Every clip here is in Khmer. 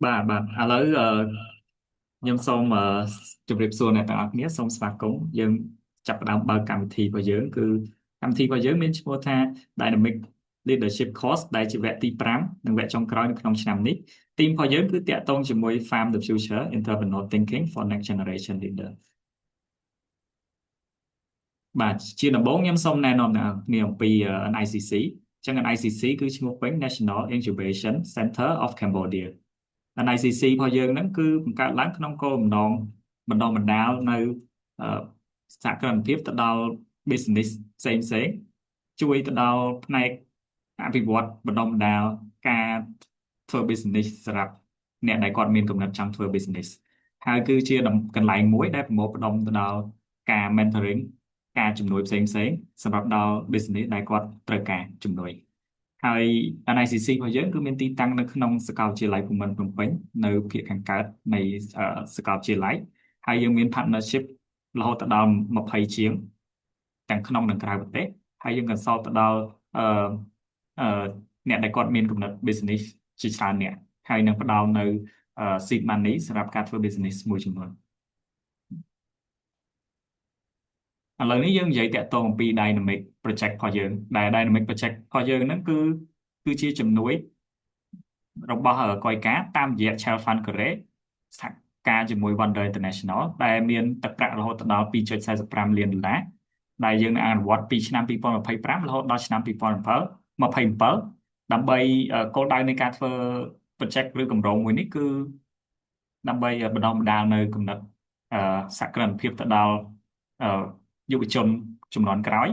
បាទឥឡូវខ្ញុំសូមជម្រាបសួរអ្នកទាំងអស់គ្នាសូមស្វាគមន៍យើងចាប់ផ្ដើមបើកកម្មវិធីរបស់យើងគឺកម្មវិធីរបស់យើងមានឈ្មោះថា Dynamic Leadership Course ដែលជាវគ្គទី5និងវគ្គចុងក្រោយនៅក្នុងឆ្នាំនេះធីមរបស់យើងគឺតាក់ទងជាមួយ Farm the Future Entrepreneur Thinking for Next Generation Leader បាទជាដំបូងខ្ញុំសូមណែនាំអ្នកគ្នាអំពី NICC អញ្ចឹង NICC គឺឈ្មោះពេញ National Incubation Center of Cambodia NICC របស់យើងហ្នឹងគឺបង្កើតឡើងក្នុងគោលបំណងបណ្ដុះបណ្ដាលនៅអឺសហគ្រិនភាពទៅដល់ business ផ្សេងជួយទៅដល់ផ្នែកអភិវឌ្ឍបណ្ដុះបណ្ដាលការធ្វើ business សម្រាប់អ្នកដែលគាត់មានគំនិតចង់ធ្វើ business ហើយគឺជាកន្លែងមួយដែលប្រមូលផ្ដុំទៅដល់ការ mentoring ការជំនួយផ្សេងសម្រាប់ដល់ business ដែលគាត់ត្រូវការជំនួយ ហើយ NICC របស់យើងគឺមានទីតាំងនៅក្នុងសាកលវិទ្យាល័យភូមិន្ទភ្នំពេញនៅភាគខាងកើតនៃសាកលវិទ្យាល័យហើយយើងមាន partnership រហូតដល់20ជាងទាំងក្នុងនិងក្រៅប្រទេសហើយយើងក៏សល់ទៅដល់អឺអឺអ្នកដែលគាត់មានគំនិត business ជាច្រើនអ្នកហើយនឹងផ្ដល់នៅ seed money សម្រាប់ការធ្វើ business មួយចំនួន ឥឡូវនេះយើងនិយាយតាក់ទងអំពី Dynamic Project របស់យើងដែល Dynamic Project របស់យើងហ្នឹងគឺជាជំនួយរបស់កយការតាមរយៈ Child Fund Korea សហការជាមួយ Wonder International ដែលមានទឹកប្រាក់រហូតដល់2.45លានដុល្លារដែលយើងនឹងអនុវត្តពីឆ្នាំ2025រហូតដល់ឆ្នាំ2027ដើម្បីគោលដៅនៃការធ្វើ project ឬគម្រោងមួយនេះគឺដើម្បីបណ្ដុះបណ្ដាលនៅគំនិតអឺសក្តិភាពទៅដល់អឺយុវជនជំនាន់ក្រោយ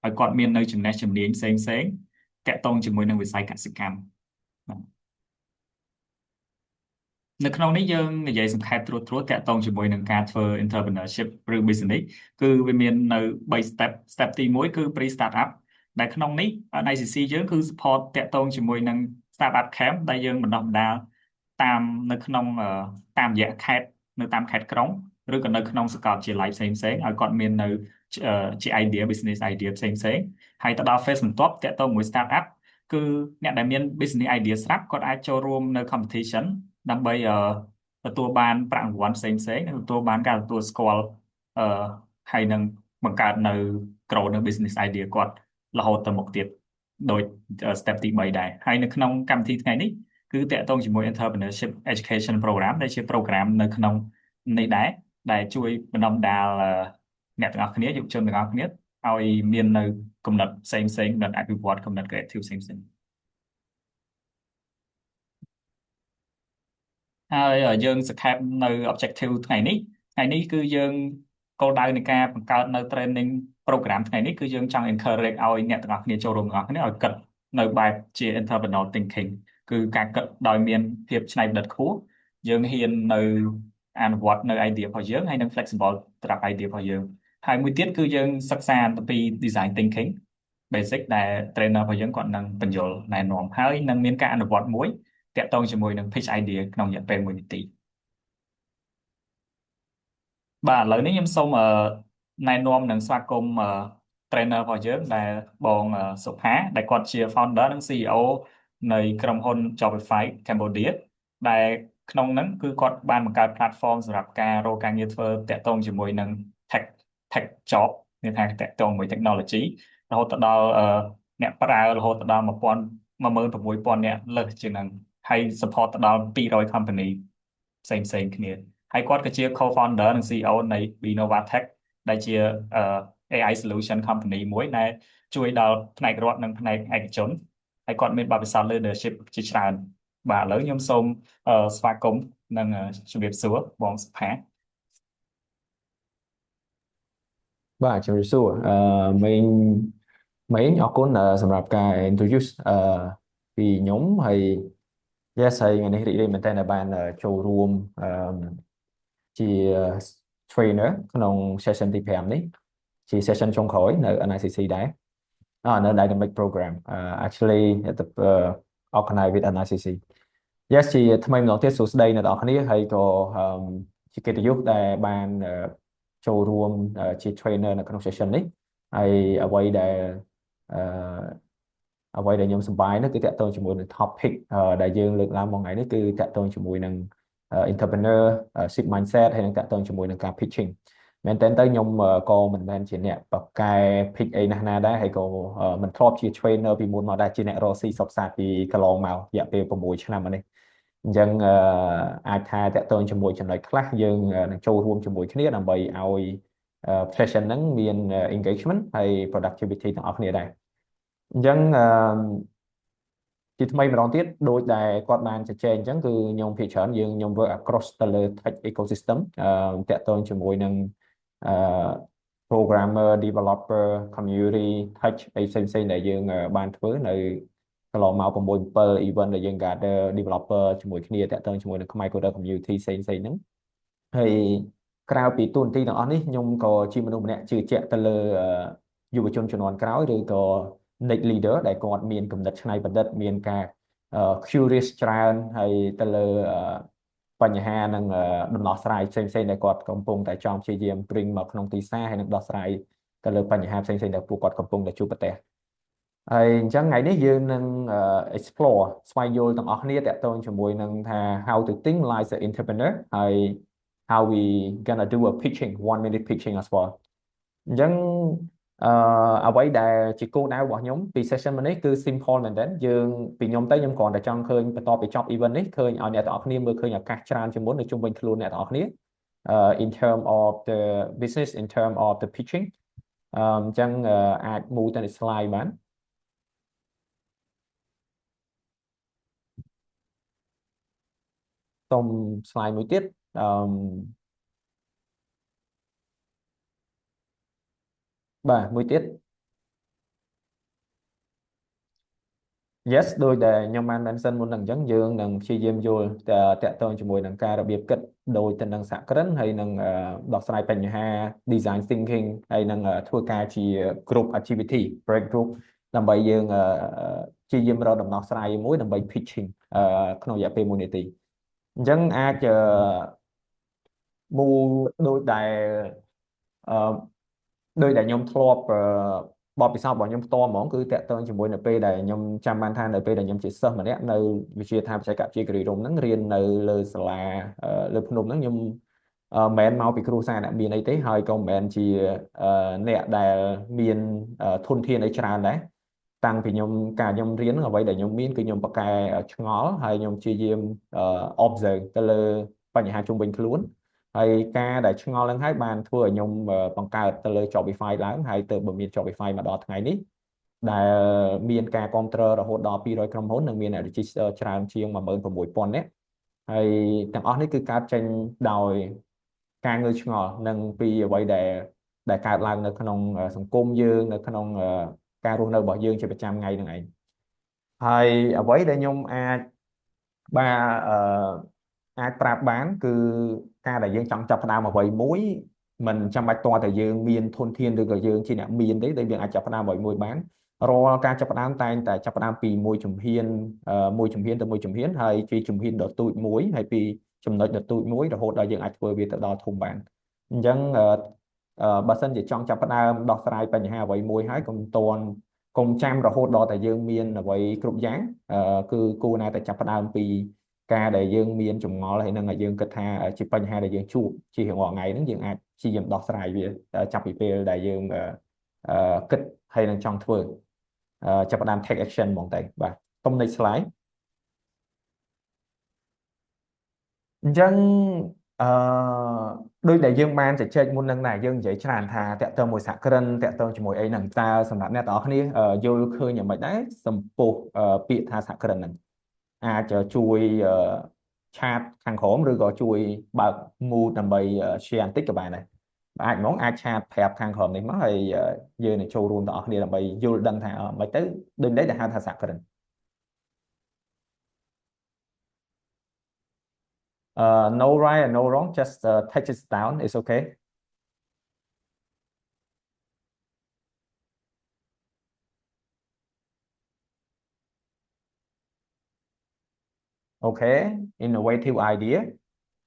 ឲ្យគាត់មាននៅចំណេះជំនាញផ្សេងតាក់ទងជាមួយនឹងវិស័យកសិកម្មបាទនៅក្នុងនេះយើងនិយាយសង្ខេបត្រួសតាក់ទងជាមួយនឹងការធ្វើ entrepreneurship ឬ business គឺវាមាននៅ3 step ទី1គឺ pre startup ដែលក្នុងនេះ ICC យើងគឺ support តាក់ទងជាមួយនឹង startup camp ដែលយើងបណ្ដុះបណ្ដាលតាមនៅក្នុងតាមរយៈខេត្តនៅតាមខេត្តក្រុងឬក៏នៅក្នុងសាកលវិទ្យាល័យផ្សេងឲ្យគាត់មាននៅជា idea business idea ផ្សេងហើយទៅដល់ phase បន្ទាប់តាក់ទងមួយ startup គឺអ្នកដែលមាន business idea ស្រាប់គាត់អាចចូលរួមនៅ competition ដើម្បីទទួលបានប្រាក់រង្វាន់ផ្សេងនិងទទួលបានការទទួលស្គាល់អឺហើយនឹងបង្កើតនៅ grow នៅ business idea គាត់រហូតទៅមុខទៀតដោយ step ទី3ដែរហើយនៅក្នុងកម្មវិធីថ្ងៃនេះគឺតាក់ទងជាមួយ Entrepreneurship Education Program ដែលជា program នៅក្នុងនេះដែលជួយបណ្ដុះបណ្ដាលអ្នកទាំងអស់គ្នាយុវជនទាំងអស់គ្នាឲ្យមាននៅគំនិតផ្សេងគំនិតអភិវឌ្ឍគំនិត creative ផ្សេងហើយយើងសង្ខេបនៅ objective ថ្ងៃនេះគឺយើងគោលដៅនៃការបង្កើតនៅ training program ថ្ងៃនេះគឺយើងចង់ encourage ឲ្យអ្នកទាំងអស់គ្នាចូលរួមទាំងអស់គ្នាឲ្យគិតនៅបែបជា entrepreneurial thinking គឺការគិតដោយមានភាពច្នៃប្រឌិតខ្ពស់យើងហ៊ាននៅអនុវត្តនៅ idea របស់យើងហើយនឹង flexible សម្រាប់ idea របស់យើងហើយមួយទៀតគឺយើងសិក្សាអំពី design thinking basic ដែល trainer របស់យើងគាត់នឹងបញ្យល់ណែនាំហើយនឹងមានការអនុវត្តមួយតាក់ទងជាមួយនឹង pitch idea ក្នុងរយៈពេល1 នាទីបាទឥឡូវនេះខ្ញុំសូមណែនាំនិងស្វាគមន៍trainer របស់យើងដែលបងសុផាដែលគាត់ជា founder និង CEO នៃក្រុមហ៊ុន Jobify Cambodia ដែលក្នុងហ្នឹងគឺគាត់បានបង្កើត platform សម្រាប់ការរកការងារធ្វើតាក់ទងជាមួយនឹង tech tech job មានថាតាក់ទងមួយ technology រហូតទៅដល់អ្នកប្រើរហូតទៅដល់16,000នាក់លើសជាងហ្នឹងហើយ support ទៅដល់200 company ផ្សេងគ្នាហើយគាត់ក៏ជា co-founder និង CEO នៃ Binovatech ដែលជាAI solution company មួយដែលជួយដល់ផ្នែករដ្ឋនិងផ្នែកឯកជនហើយគាត់មានបទពិសោធន៍ leadership ជាច្រើនបាទឥឡូវខ្ញុំសូមស្វាគមន៍និងជម្រាបសួរបងសុផាបាទជំរាបសួរមេងអរគុណសម្រាប់ការ introduce ពីខ្ញុំហើយ yes ហើយថ្ងៃនេះរីករាយមែនតើបានចូលរួមជា trainer ក្នុង session ទី5នេះជា session ចុងក្រោយនៅ NICC ដែរនៅ Dynamic Program actually at the organized with NICC yes ជាថ្មីម្ដងទៀតសួស្តីអ្នកនរគ្នាហើយក៏ជាកិត្តិយសដែលបានចូលរួមជា trainer នៅក្នុង session នេះហើយអ្វីដែល អ្វីដែលខ្ញុំសប្បាយនោះគឺតាក់ទងជាមួយនឹង topic ដែលយើងលើកឡើងមកថ្ងៃនេះគឺតាក់ទងជាមួយនឹង entrepreneurship mindset ហើយនឹងតាក់ទងជាមួយនឹងការ pitching មែនតើទៅខ្ញុំក៏មិនមែនជាអ្នកបកកែ pitch អីណាស់ណាដែរហើយក៏មិនធ្លាប់ជា trainer ពីមុនមកដែរជាអ្នករកស៊ីសុខសាន្តពីកន្លងមករយៈពេល6ឆ្នាំមកនេះអញ្ចឹងអាចថាតាក់ទងជាមួយចំណុចខ្លះយើងនឹងចូលរួមជាមួយគ្នាដើម្បីឲ្យ session ហ្នឹងមាន engagement ហើយ productivity ទាំងអស់គ្នាដែរអញ្ចឹងជាថ្មីម្ដងទៀតដោយដែលគាត់បានជជែកអញ្ចឹងគឺខ្ញុំភាគច្រើនខ្ញុំ work across ទៅលើ tech ecosystem តាក់ទងជាមួយនឹងអឺ programmer developer community tech អីផ្សេងៗដែលយើងបានធ្វើនៅកន្លងមក6 7 event ដែលយើង gather developer ជាមួយគ្នាតាក់ទងជាមួយនឹង Microder community ផ្សេងៗហ្នឹងហើយក្រៅពីទូនទីទាំងអស់នេះខ្ញុំក៏ជាមនុស្សម្នាក់ជឿជាក់ទៅលើយុវជនជំនាន់ក្រោយឬក៏ next leader ដែលគាត់មានគំនិតច្នៃប្រឌិតមានការ curious ច្រើនហើយទៅលើបញ្ហានិងដំណោះស្រាយផ្សេងៗដែលគាត់កំពុងតែចង់ព្យាយាម bring មកក្នុងទីផ្សារហើយនឹងដោះស្រាយទៅលើបញ្ហាផ្សេងៗដែលពួកគាត់កំពុងតែជួបប្រទះហើយអញ្ចឹងថ្ងៃនេះយើងនឹង explore ស្វែងយល់ទាំងអស់គ្នាតាក់ទងជាមួយនឹងថា how to think like an entrepreneur ហើយ how we gonna do a pitching 1 minute pitching as well អញ្ចឹងអឺអ្វីដែលជាគោលដៅរបស់ខ្ញុំពី session មួយនេះគឺ simple មែនទែនយើងពីខ្ញុំទៅខ្ញុំគ្រាន់តែចង់ឃើញបន្ទាប់ពីចប់ event នេះឃើញឲ្យអ្នកទាំងអស់គ្នាមើលឃើញឱកាសច្រើនជាងមុននៅជុំវិញខ្លួនអ្នកទាំងអស់គ្នាin term of the business in term of the pitching អញ្ចឹងអាច move ទៅ slide បានសូម slide មួយទៀតបាទមួយទៀត yes ដោយដែលខ្ញុំបាន mention មុនហ្នឹងអញ្ចឹងយើងនឹងព្យាយាមយល់តាក់ទងជាមួយនឹងការរបៀបគិតដោយទៅនឹងសហគ្រិនហើយនឹងដោះស្រាយបញ្ហា design thinking ហើយនឹងធ្វើការជា group activity break group ដើម្បីយើងព្យាយាមរកដំណោះស្រាយមួយដើម្បី pitching ក្នុងរយៈពេល1 នាទីអញ្ចឹងអាចមូលអឺដោយដែលខ្ញុំធ្លាប់បទពិសោធន៍របស់ខ្ញុំផ្ទាល់ហ្មងគឺតាក់ទងជាមួយនៅពេលដែលខ្ញុំចាំបានថានៅពេលដែលខ្ញុំជាសិស្សម្នាក់នៅវិទ្យាថាបច្ចេកវិទ្យាគិរីរម្យហ្នឹងរៀននៅលើសាលាលើភ្នំហ្នឹងខ្ញុំមិនមែនមកពីគ្រួសារអ្នកមានអីទេហើយក៏មិនមែនជាអ្នកដែលមានធនធានអីច្រើនដែរតាំងពីខ្ញុំរៀនហ្នឹងអ្វីដែលខ្ញុំមានគឺខ្ញុំប្រកែឆ្ងល់ហើយខ្ញុំព្យាយាមobserve ទៅលើបញ្ហាជុំវិញខ្លួនហើយការដែលឆ្ងល់ហ្នឹងហើយបានធ្វើឲ្យខ្ញុំបង្កើតទៅលើ Shopify ឡើងហើយទៅបើមាន Shopify មកដល់ថ្ងៃនេះដែលមានការគ្រប់គ្រងរហូតដល់200ក្រុមហ៊ុននិងមានអ្នក register ច្រើនជាង16,000នាក់ហើយទាំងអស់នេះគឺកើតចេញដោយការងើយឆ្ងល់និងពីអ្វីដែលកើតឡើងនៅក្នុងសង្គមយើងនៅក្នុងការរស់នៅរបស់យើងជាប្រចាំថ្ងៃហ្នឹងឯងហើយអ្វីដែលខ្ញុំបាទអាចប្រាប់បានគឺការដែលយើងចង់ចាប់ផ្ដើមអ្វីមួយមិនចាំបាច់តតែយើងមានធនធានឬក៏យើងជាអ្នកមានទេដែលយើងអាចចាប់ផ្ដើមអ្វីមួយបានរាល់ការចាប់ផ្ដើមតែងតែចាប់ផ្ដើមពីមួយជំហានមួយជំហានទៅមួយជំហានហើយជាជំហានដ៏ទូចមួយហើយពីចំណុចដ៏ទូចមួយរហូតដល់យើងអាចធ្វើវាទៅដល់ធំបានអញ្ចឹងបើសិនជាចង់ចាប់ផ្ដើមដោះស្រាយបញ្ហាអ្វីមួយហើយកុំចាំរហូតដល់តែយើងមានអ្វីគ្រប់យ៉ាងគឺគួរណាតែចាប់ផ្ដើមពីការដែលយើងមានចម្ងល់ហើយនឹងយើងគិតថាជាបញ្ហាដែលយើងជួបជារៀងរាល់ថ្ងៃហ្នឹងយើងអាចព្យាយាមដោះស្រាយវាចាប់ពីពេលដែលយើងគិតហើយនឹងចង់ធ្វើចាប់ផ្ដើម take action ហ្មងទៅបាទសុំ next slide អញ្ចឹងអឺដោយដែលយើងបានជជែកមុននឹងដែរយើងនិយាយច្រើនថាតកតើមួយសហគ្រិនតកតើជាមួយអីហ្នឹងតើសម្រាប់អ្នកទាំងអស់គ្នាយល់ឃើញយ៉ាងម៉េចដែរចំពោះពាក្យថាសហគ្រិនហ្នឹងអាចជួយឆាតខាងក្រោមឬក៏ជួយបើក mood ដើម្បី share បន្តិចក៏បានដែរអាចហ្មងអាចឆាតប្រាប់ខាងក្រោមនេះមកហើយយើងនឹងចូលរួមទាំងអស់គ្នាដើម្បីយល់ដឹងថាមិនទៅដូចនេះដែលហៅថាសហគ្រិនno right and no wrong just take it down it's okay okay innovative idea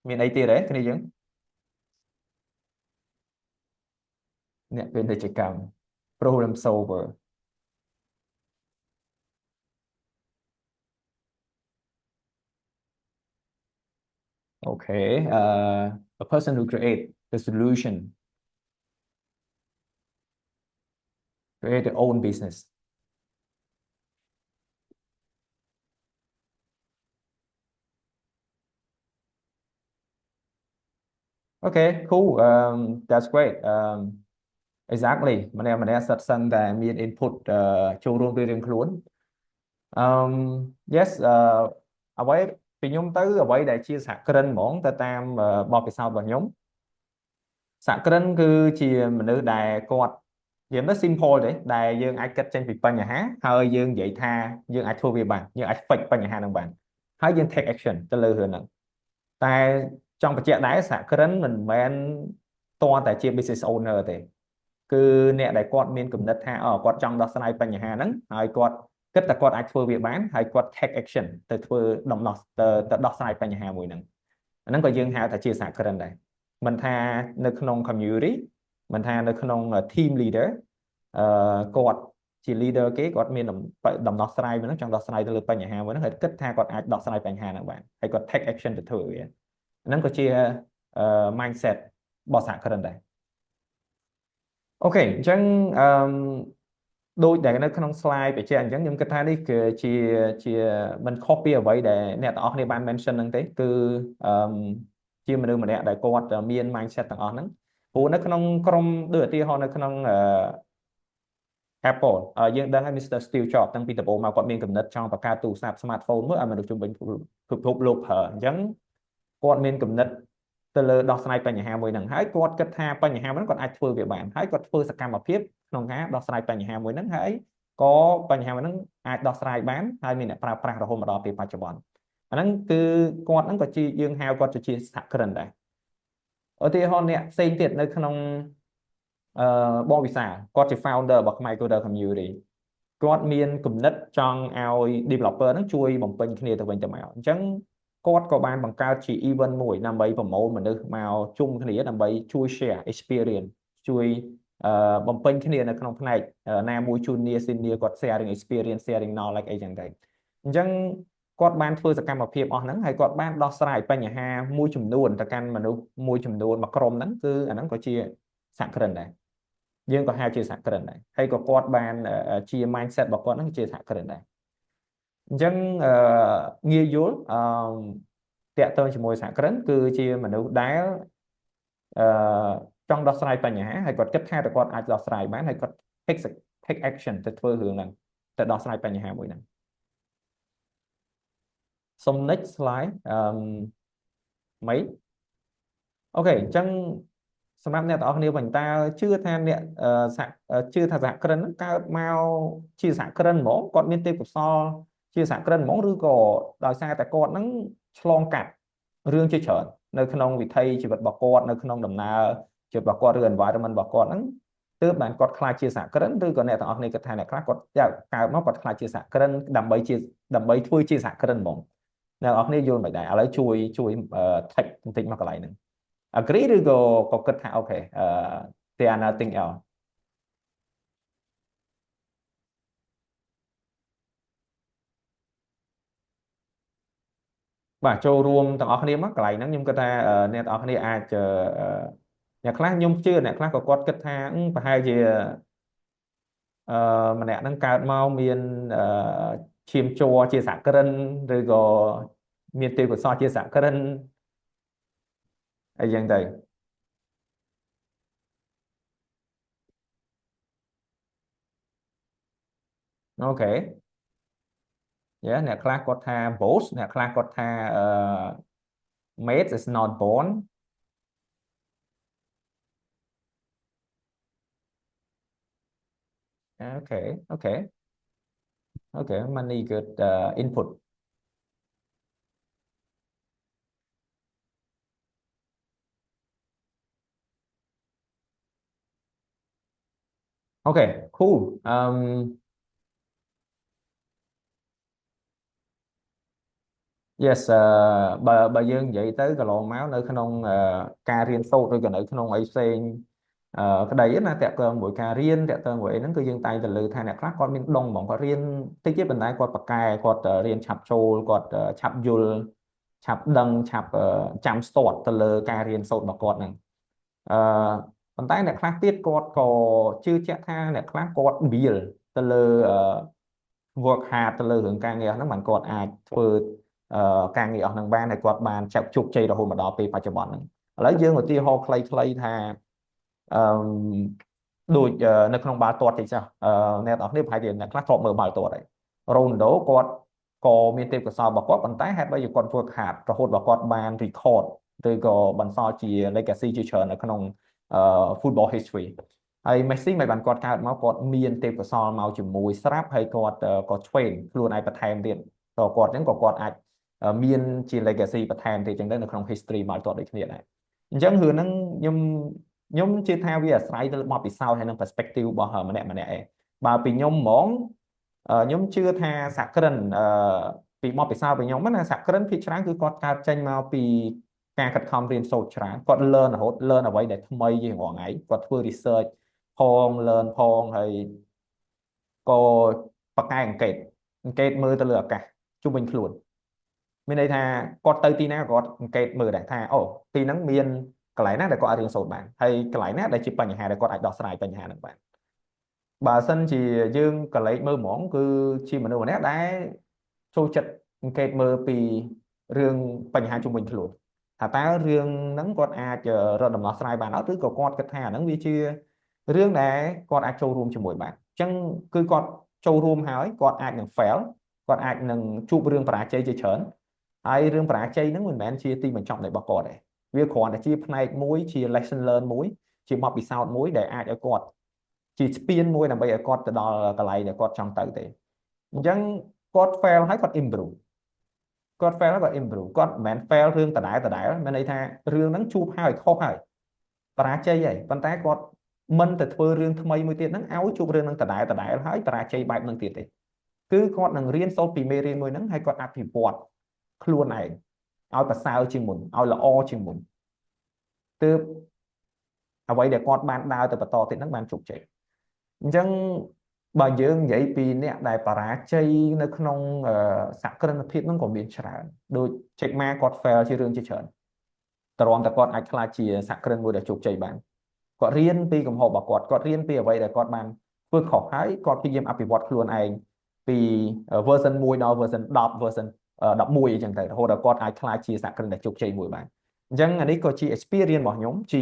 មានអីទៀតទេគ្នាយើងអ្នកពាណិជ្ជកម្ម problem solver Okay, a person who create the solution, create their own business. Okay, cool. That's great. Exactly ម្នាក់សិតសិនតែមាន input ចូលរួមរៀងៗខ្លួន yes អ្វីពីខ្ញុំទៅអ្វីដែលជាសហគ្រិនហ្មងទៅតាមបទពិសោធន៍របស់ខ្ញុំសហគ្រិនគឺជាមនុស្សដែលគាត់និយាយទៅ simple ទេដែលយើងអាចគិតចេញពីបញ្ហាហើយយើងនិយាយថាយើងអាចធ្វើវាបានយើងអាច fix បញ្ហាហ្នឹងបានហើយយើង take action ទៅលើរឿងហ្នឹងតែចង់បញ្ជាក់ដែរសហគ្រិនមិនមែនតតែជា business owner ទេគឺអ្នកដែលគាត់មានគំនិតថាគាត់ចង់ដោះស្រាយបញ្ហាហ្នឹងហើយគាត់គិតថាគាត់អាចធ្វើវាបានហើយគាត់ take action ទៅធ្វើដំណោះទៅដោះស្រាយបញ្ហាមួយហ្នឹងអាហ្នឹងក៏យើងហៅថាជាសហគ្រិនដែរមិនថានៅក្នុង community មិនថានៅក្នុង team leader គាត់ជា leader គេគាត់មានដំណោះស្រាយមួយហ្នឹងចង់ដោះស្រាយទៅលើបញ្ហាមួយហ្នឹងហើយគិតថាគាត់អាចដោះស្រាយបញ្ហាហ្នឹងបានហើយគាត់ take action ទៅធ្វើវាហ្នឹងក៏ជា mindset របស់សហគ្រិនដែរអូខេអញ្ចឹងដូចដែលនៅក្នុង slide បញ្ជាក់អញ្ចឹងខ្ញុំគិតថានេះគឺជាមិនខុសពីអ្វីដែលអ្នកទាំងអស់គ្នាបាន mention ហ្នឹងទេគឺជាមនុស្សម្នាក់ដែលគាត់មាន mindset ទាំងអស់ហ្នឹងព្រោះនៅក្នុងក្រុមដូចឧទាហរណ៍នៅក្នុង Apple យើងដឹងហើយ Mr. Steve Jobs តាំងពីដំបូងមកគាត់មានគំនិតចង់បង្កើតទូរស័ព្ទ smartphone មួយឲ្យមនុស្សជុំវិញពិភពលោកប្រើអញ្ចឹងគាត់មានគំនិតទៅលើដោះស្រាយបញ្ហាមួយហ្នឹងហើយគាត់គិតថាបញ្ហាហ្នឹងគាត់អាចធ្វើវាបានហើយគាត់ធ្វើសកម្មភាពក្នុងការដោះស្រាយបញ្ហាមួយហ្នឹងហើយក៏បញ្ហាមួយហ្នឹងអាចដោះស្រាយបានហើយមានអ្នកប្រើប្រាស់រហូតមកដល់ពេលបច្ចុប្បន្នអាហ្នឹងគឺគាត់ហ្នឹងក៏ជាយើងហៅគាត់ជាសហគ្រិនដែរឧទាហរណ៍អ្នកផ្សេងទៀតនៅក្នុងបងវិសាលគាត់ជា founder របស់ Khmer Coder Community គាត់មានគំនិតចង់ឲ្យ developer ហ្នឹងជួយបំពេញគ្នាទៅវិញទៅមកអញ្ចឹងគាត់ក៏បានបង្កើតជា event មួយដើម្បីប្រមូលមនុស្សមកជុំគ្នាដើម្បីជួយ share experience ជួយបំពេញគ្នានៅក្នុងផ្នែកណាមួយ junior senior គាត់ sharing experience sharing knowledge អីចឹងទៅអញ្ចឹងគាត់បានធ្វើសកម្មភាពអស់ហ្នឹងហើយគាត់បានដោះស្រាយបញ្ហាមួយចំនួនទៅកាន់មនុស្សមួយចំនួនមួយក្រុមហ្នឹងគឺអាហ្នឹងក៏ជាសហគ្រិនដែរយើងក៏ហៅជាសហគ្រិនដែរហើយក៏គាត់បានជា mindset របស់គាត់ហ្នឹងជាសហគ្រិនដែរអញ្ចឹងងាយយល់តាក់ទងជាមួយសហគ្រិនគឺជាមនុស្សដែលចង់ដោះស្រាយបញ្ហាហើយគាត់គិតថាគាត់អាចដោះស្រាយបានហើយគាត់ take action ទៅធ្វើរឿងហ្នឹងទៅដោះស្រាយបញ្ហាមួយហ្នឹងសុំ next slide mấyអូខេអញ្ចឹងសម្រាប់អ្នកទាំងអស់គ្នាវិញតើជឿថាអ្នកជឿថាសហគ្រិនហ្នឹងកើតមកជាសហគ្រិនហ្មងគាត់មានទេពកោសល្យជាសហគ្រិនហ្មងឬក៏ដោយសារតែគាត់ហ្នឹងឆ្លងកាត់រឿងជាច្រើននៅក្នុងវិថីជីវិតរបស់គាត់នៅក្នុងដំណើរជីវិតរបស់គាត់ឬ environment របស់គាត់ហ្នឹងទើបបានគាត់ខ្លាចជាសហគ្រិនឬក៏អ្នកទាំងអស់គ្នាគិតថាអ្នកខ្លះគាត់កើតមកគាត់ខ្លាចជាសហគ្រិនដើម្បីធ្វើជាសហគ្រិនហ្មងអ្នកទាំងអស់គ្នាយល់មិនដែរឥឡូវជួយtake បន្តិចមកកន្លែងហ្នឹងagree ឬក៏គិតថាអូខេthere are nothing else បាទចូលរួមទាំងអស់គ្នាមកកន្លែងហ្នឹងខ្ញុំគិតថាអ្នកទាំងអស់គ្នាអាចអ្នកខ្លះខ្ញុំជឿអ្នកខ្លះក៏គាត់គិតថាប្រហែលជាម្នាក់ហ្នឹងកើតមកមានឈាមជ័រជាសហគ្រិនឬក៏មានទេពកោសល្យជាសហគ្រិនអីយ៉ាងទៅអូខេអ្នកខ្លះគាត់ថា boss អ្នកខ្លះគាត់ថាmate is not born okay money good input okay cool yes បើយើងនិយាយទៅកន្លងមកនៅក្នុងការរៀនសូត្រឬក៏នៅក្នុងអីផ្សេងក្តីណាតាក់ទងមួយការរៀនតាក់ទងមួយអីហ្នឹងគឺយើងតែងតែលើថាអ្នកខ្លះគាត់មានដុងហ្មងគាត់រៀនតិចទៀតប៉ុន្តែគាត់ប៉ាកែគាត់រៀនឆាប់ចូលគាត់ឆាប់យល់ ឆាប់ដឹងឆាប់ចាំស្ទាត់ទៅលើការរៀនសូត្ររបស់គាត់ហ្នឹងអឺប៉ុន្តែអ្នកខ្លះទៀតគាត់ក៏ជឿជាក់ថាអ្នកខ្លះគាត់វាលទៅលើwork hard ទៅលើរឿងការងារហ្នឹងបានគាត់អាចធ្វើការងារអស់ហ្នឹងបានហើយគាត់បានជោគជ័យរហូតមកដល់ពេលបច្ចុប្បន្នហ្នឹងឥឡូវយើងឧទាហរណ៍ខ្លីៗថាអឺដូចនៅក្នុងបាល់ទាត់តិចចុះអ្នកនរគ្នាប្រហែលជាអ្នកខ្លះធ្លាប់មើលបាល់ទាត់ហើយរ៉ូណាល់ដូគាត់ក៏មានទេពកោសល្យរបស់គាត់ប៉ុន្តែហេតុបីជាគាត់ work hard រហូតដល់គាត់បាន record ឬក៏បន្សល់ជា legacy ជាច្រើននៅក្នុងfootball history ហើយ Messi មិនបានគាត់កើតមកគាត់មានទេពកោសល្យមកជាមួយស្រាប់ហើយគាត់ក៏ train ខ្លួនឯងបន្ថែមទៀតក៏គាត់អញ្ចឹងក៏គាត់អាចមានជា legacy បន្ថែមទៀតអញ្ចឹងទៅនៅក្នុង history បាល់ទាត់ដូចគ្នាដែរអញ្ចឹងរឿងហ្នឹងខ្ញុំជឿថាវាអាស្រ័យទៅលើបទពិសោធន៍ហើយនិង perspective របស់ម្នាក់ម្នាក់ឯងបើពីខ្ញុំហ្មងខ្ញុំជឿថាសហគ្រិនពីបទពិសោធន៍របស់ខ្ញុំណាសហគ្រិនភាគច្រើនគឺគាត់កើតចេញមកពីការខិតខំរៀនសូត្រច្រើនគាត់ learn រហូត learn អ្វីដែលថ្មីជារាល់ថ្ងៃគាត់ធ្វើ research ផង learn ផងហើយក៏បកកែអង្កេតមើលទៅលើអាកាសជុំវិញខ្លួនមានន័យថាគាត់ទៅទីណាគាត់អង្កេតមើលដែរថាអូទីហ្នឹងមានកន្លែងណាដែលគាត់អាចរៀនសូត្របានហើយកន្លែងណាដែលជាបញ្ហាដែលគាត់អាចដោះស្រាយបញ្ហាហ្នឹងបានបើសិនជាយើងក៏លេចមើលហ្មងគឺជាមនុស្សម្នាក់ដែលចូលចិត្តអង្កេតមើលពីរឿងបញ្ហាជុំវិញខ្លួនថាតើរឿងហ្នឹងគាត់អាចរកដំណោះស្រាយបានអត់ឬក៏គាត់គិតថាអាហ្នឹងវាជារឿងដែលគាត់អាចចូលរួមជាមួយបានអញ្ចឹងគឺគាត់ចូលរួមហើយគាត់អាចនឹង fail គាត់អាចនឹងជួបរឿងបរាជ័យជាច្រើនហើយរឿងបរាជ័យហ្នឹងមិនមែនជាទីបញ្ចប់នៃរបស់គាត់ទេវាគ្រាន់តែជាផ្នែកមួយជា lesson learn មួយជាបទពិសោធន៍មួយដែលអាចឲ្យគាត់ជាស្ពានមួយដើម្បីឲ្យគាត់ទៅដល់កន្លែងដែលគាត់ចង់ទៅទេអញ្ចឹងគាត់ fail ហើយគាត់ improve គាត់ fail ហើយគាត់ improve គាត់មិនមែន fail រឿងដដែលមានន័យថារឿងហ្នឹងជួបហើយខុសហើយបរាជ័យហើយប៉ុន្តែគាត់មិនទៅធ្វើរឿងថ្មីមួយទៀតហ្នឹងឲ្យជួបរឿងហ្នឹងដដែលហើយបរាជ័យបែបហ្នឹងទៀតទេគឺគាត់នឹងរៀនសូត្រពីមេរៀនមួយហ្នឹងហើយគាត់អភិវឌ្ឍខ្លួនឯងឲ្យប្រសើរជាងមុនឲ្យល្អជាងមុនទើបអ្វីដែលគាត់បានដើរទៅបន្តទៀតហ្នឹងបានជោគជ័យអញ្ចឹងបើយើងនិយាយពីអ្នកដែលបរាជ័យនៅក្នុងសក្តិភាពហ្នឹងក៏មានច្រើនដូច Jack Ma គាត់ fail ជារឿងជាច្រើនទ្រាំតែគាត់អាចខ្លាចជាសក្តិមួយដែលជោគជ័យបានគាត់រៀនពីកំហុសរបស់គាត់រៀនពីអ្វីដែលគាត់បានធ្វើខុសហើយគាត់ព្យាយាមអភិវឌ្ឍខ្លួនឯងពី version 1ដល់ version 10 version 11អញ្ចឹងទៅរហូតដល់គាត់អាចខ្លាចជាសក្តិដែលជោគជ័យមួយបានអញ្ចឹងអានេះក៏ជា experience របស់ខ្ញុំជា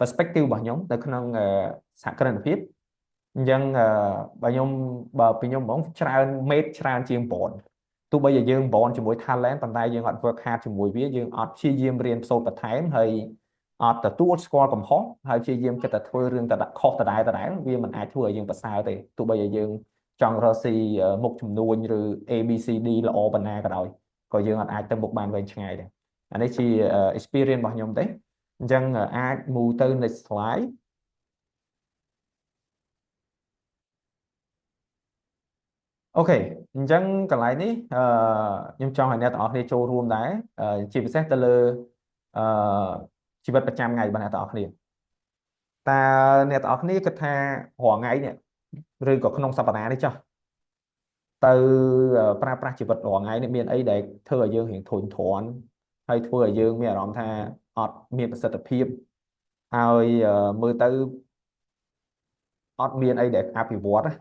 perspective របស់ខ្ញុំនៅក្នុងសហគ្រិនភាពអញ្ចឹងបើពីខ្ញុំហ្មងច្រើនមេតច្រើនជាងប្រនទោះបីជាយើងប្រនជាមួយ talent ប៉ុន្តែយើងអត់ work hard ជាមួយវាយើងអត់ព្យាយាមរៀនសូត្របន្ថែមហើយអត់ទទួលស្គាល់កំហុសហើយព្យាយាមគិតតែធ្វើរឿងខុសដដែលវាមិនអាចធ្វើឲ្យយើងប្រសើរទេទោះបីជាយើងចង់រកស៊ីមុខជំនួញឬ ABCD ល្អប៉ុណ្ណាក៏ដោយក៏យើងអត់អាចទៅមុខបានវែងឆ្ងាយដែរអានេះជា experience របស់ខ្ញុំទេអញ្ចឹងអាច move ទៅ next slide អូខេអញ្ចឹងកន្លែងនេះខ្ញុំចង់ឲ្យអ្នកទាំងអស់គ្នាចូលរួមដែរជាពិសេសទៅលើអឺជីវិតប្រចាំថ្ងៃរបស់អ្នកទាំងអស់គ្នាតើអ្នកទាំងអស់គ្នាគិតថារាល់ថ្ងៃនេះឬក៏ក្នុងសប្តាហ៍នេះចុះទៅប្រើប្រាស់ជីវិតរាល់ថ្ងៃនេះមានអីដែលធ្វើឲ្យយើងរៀងធុញទ្រាន់ហើយធ្វើឲ្យយើងមានអារម្មណ៍ថាអត់មានប្រសិទ្ធភាពហើយមើលទៅអត់មានអីដែលអភិវឌ្ឍណា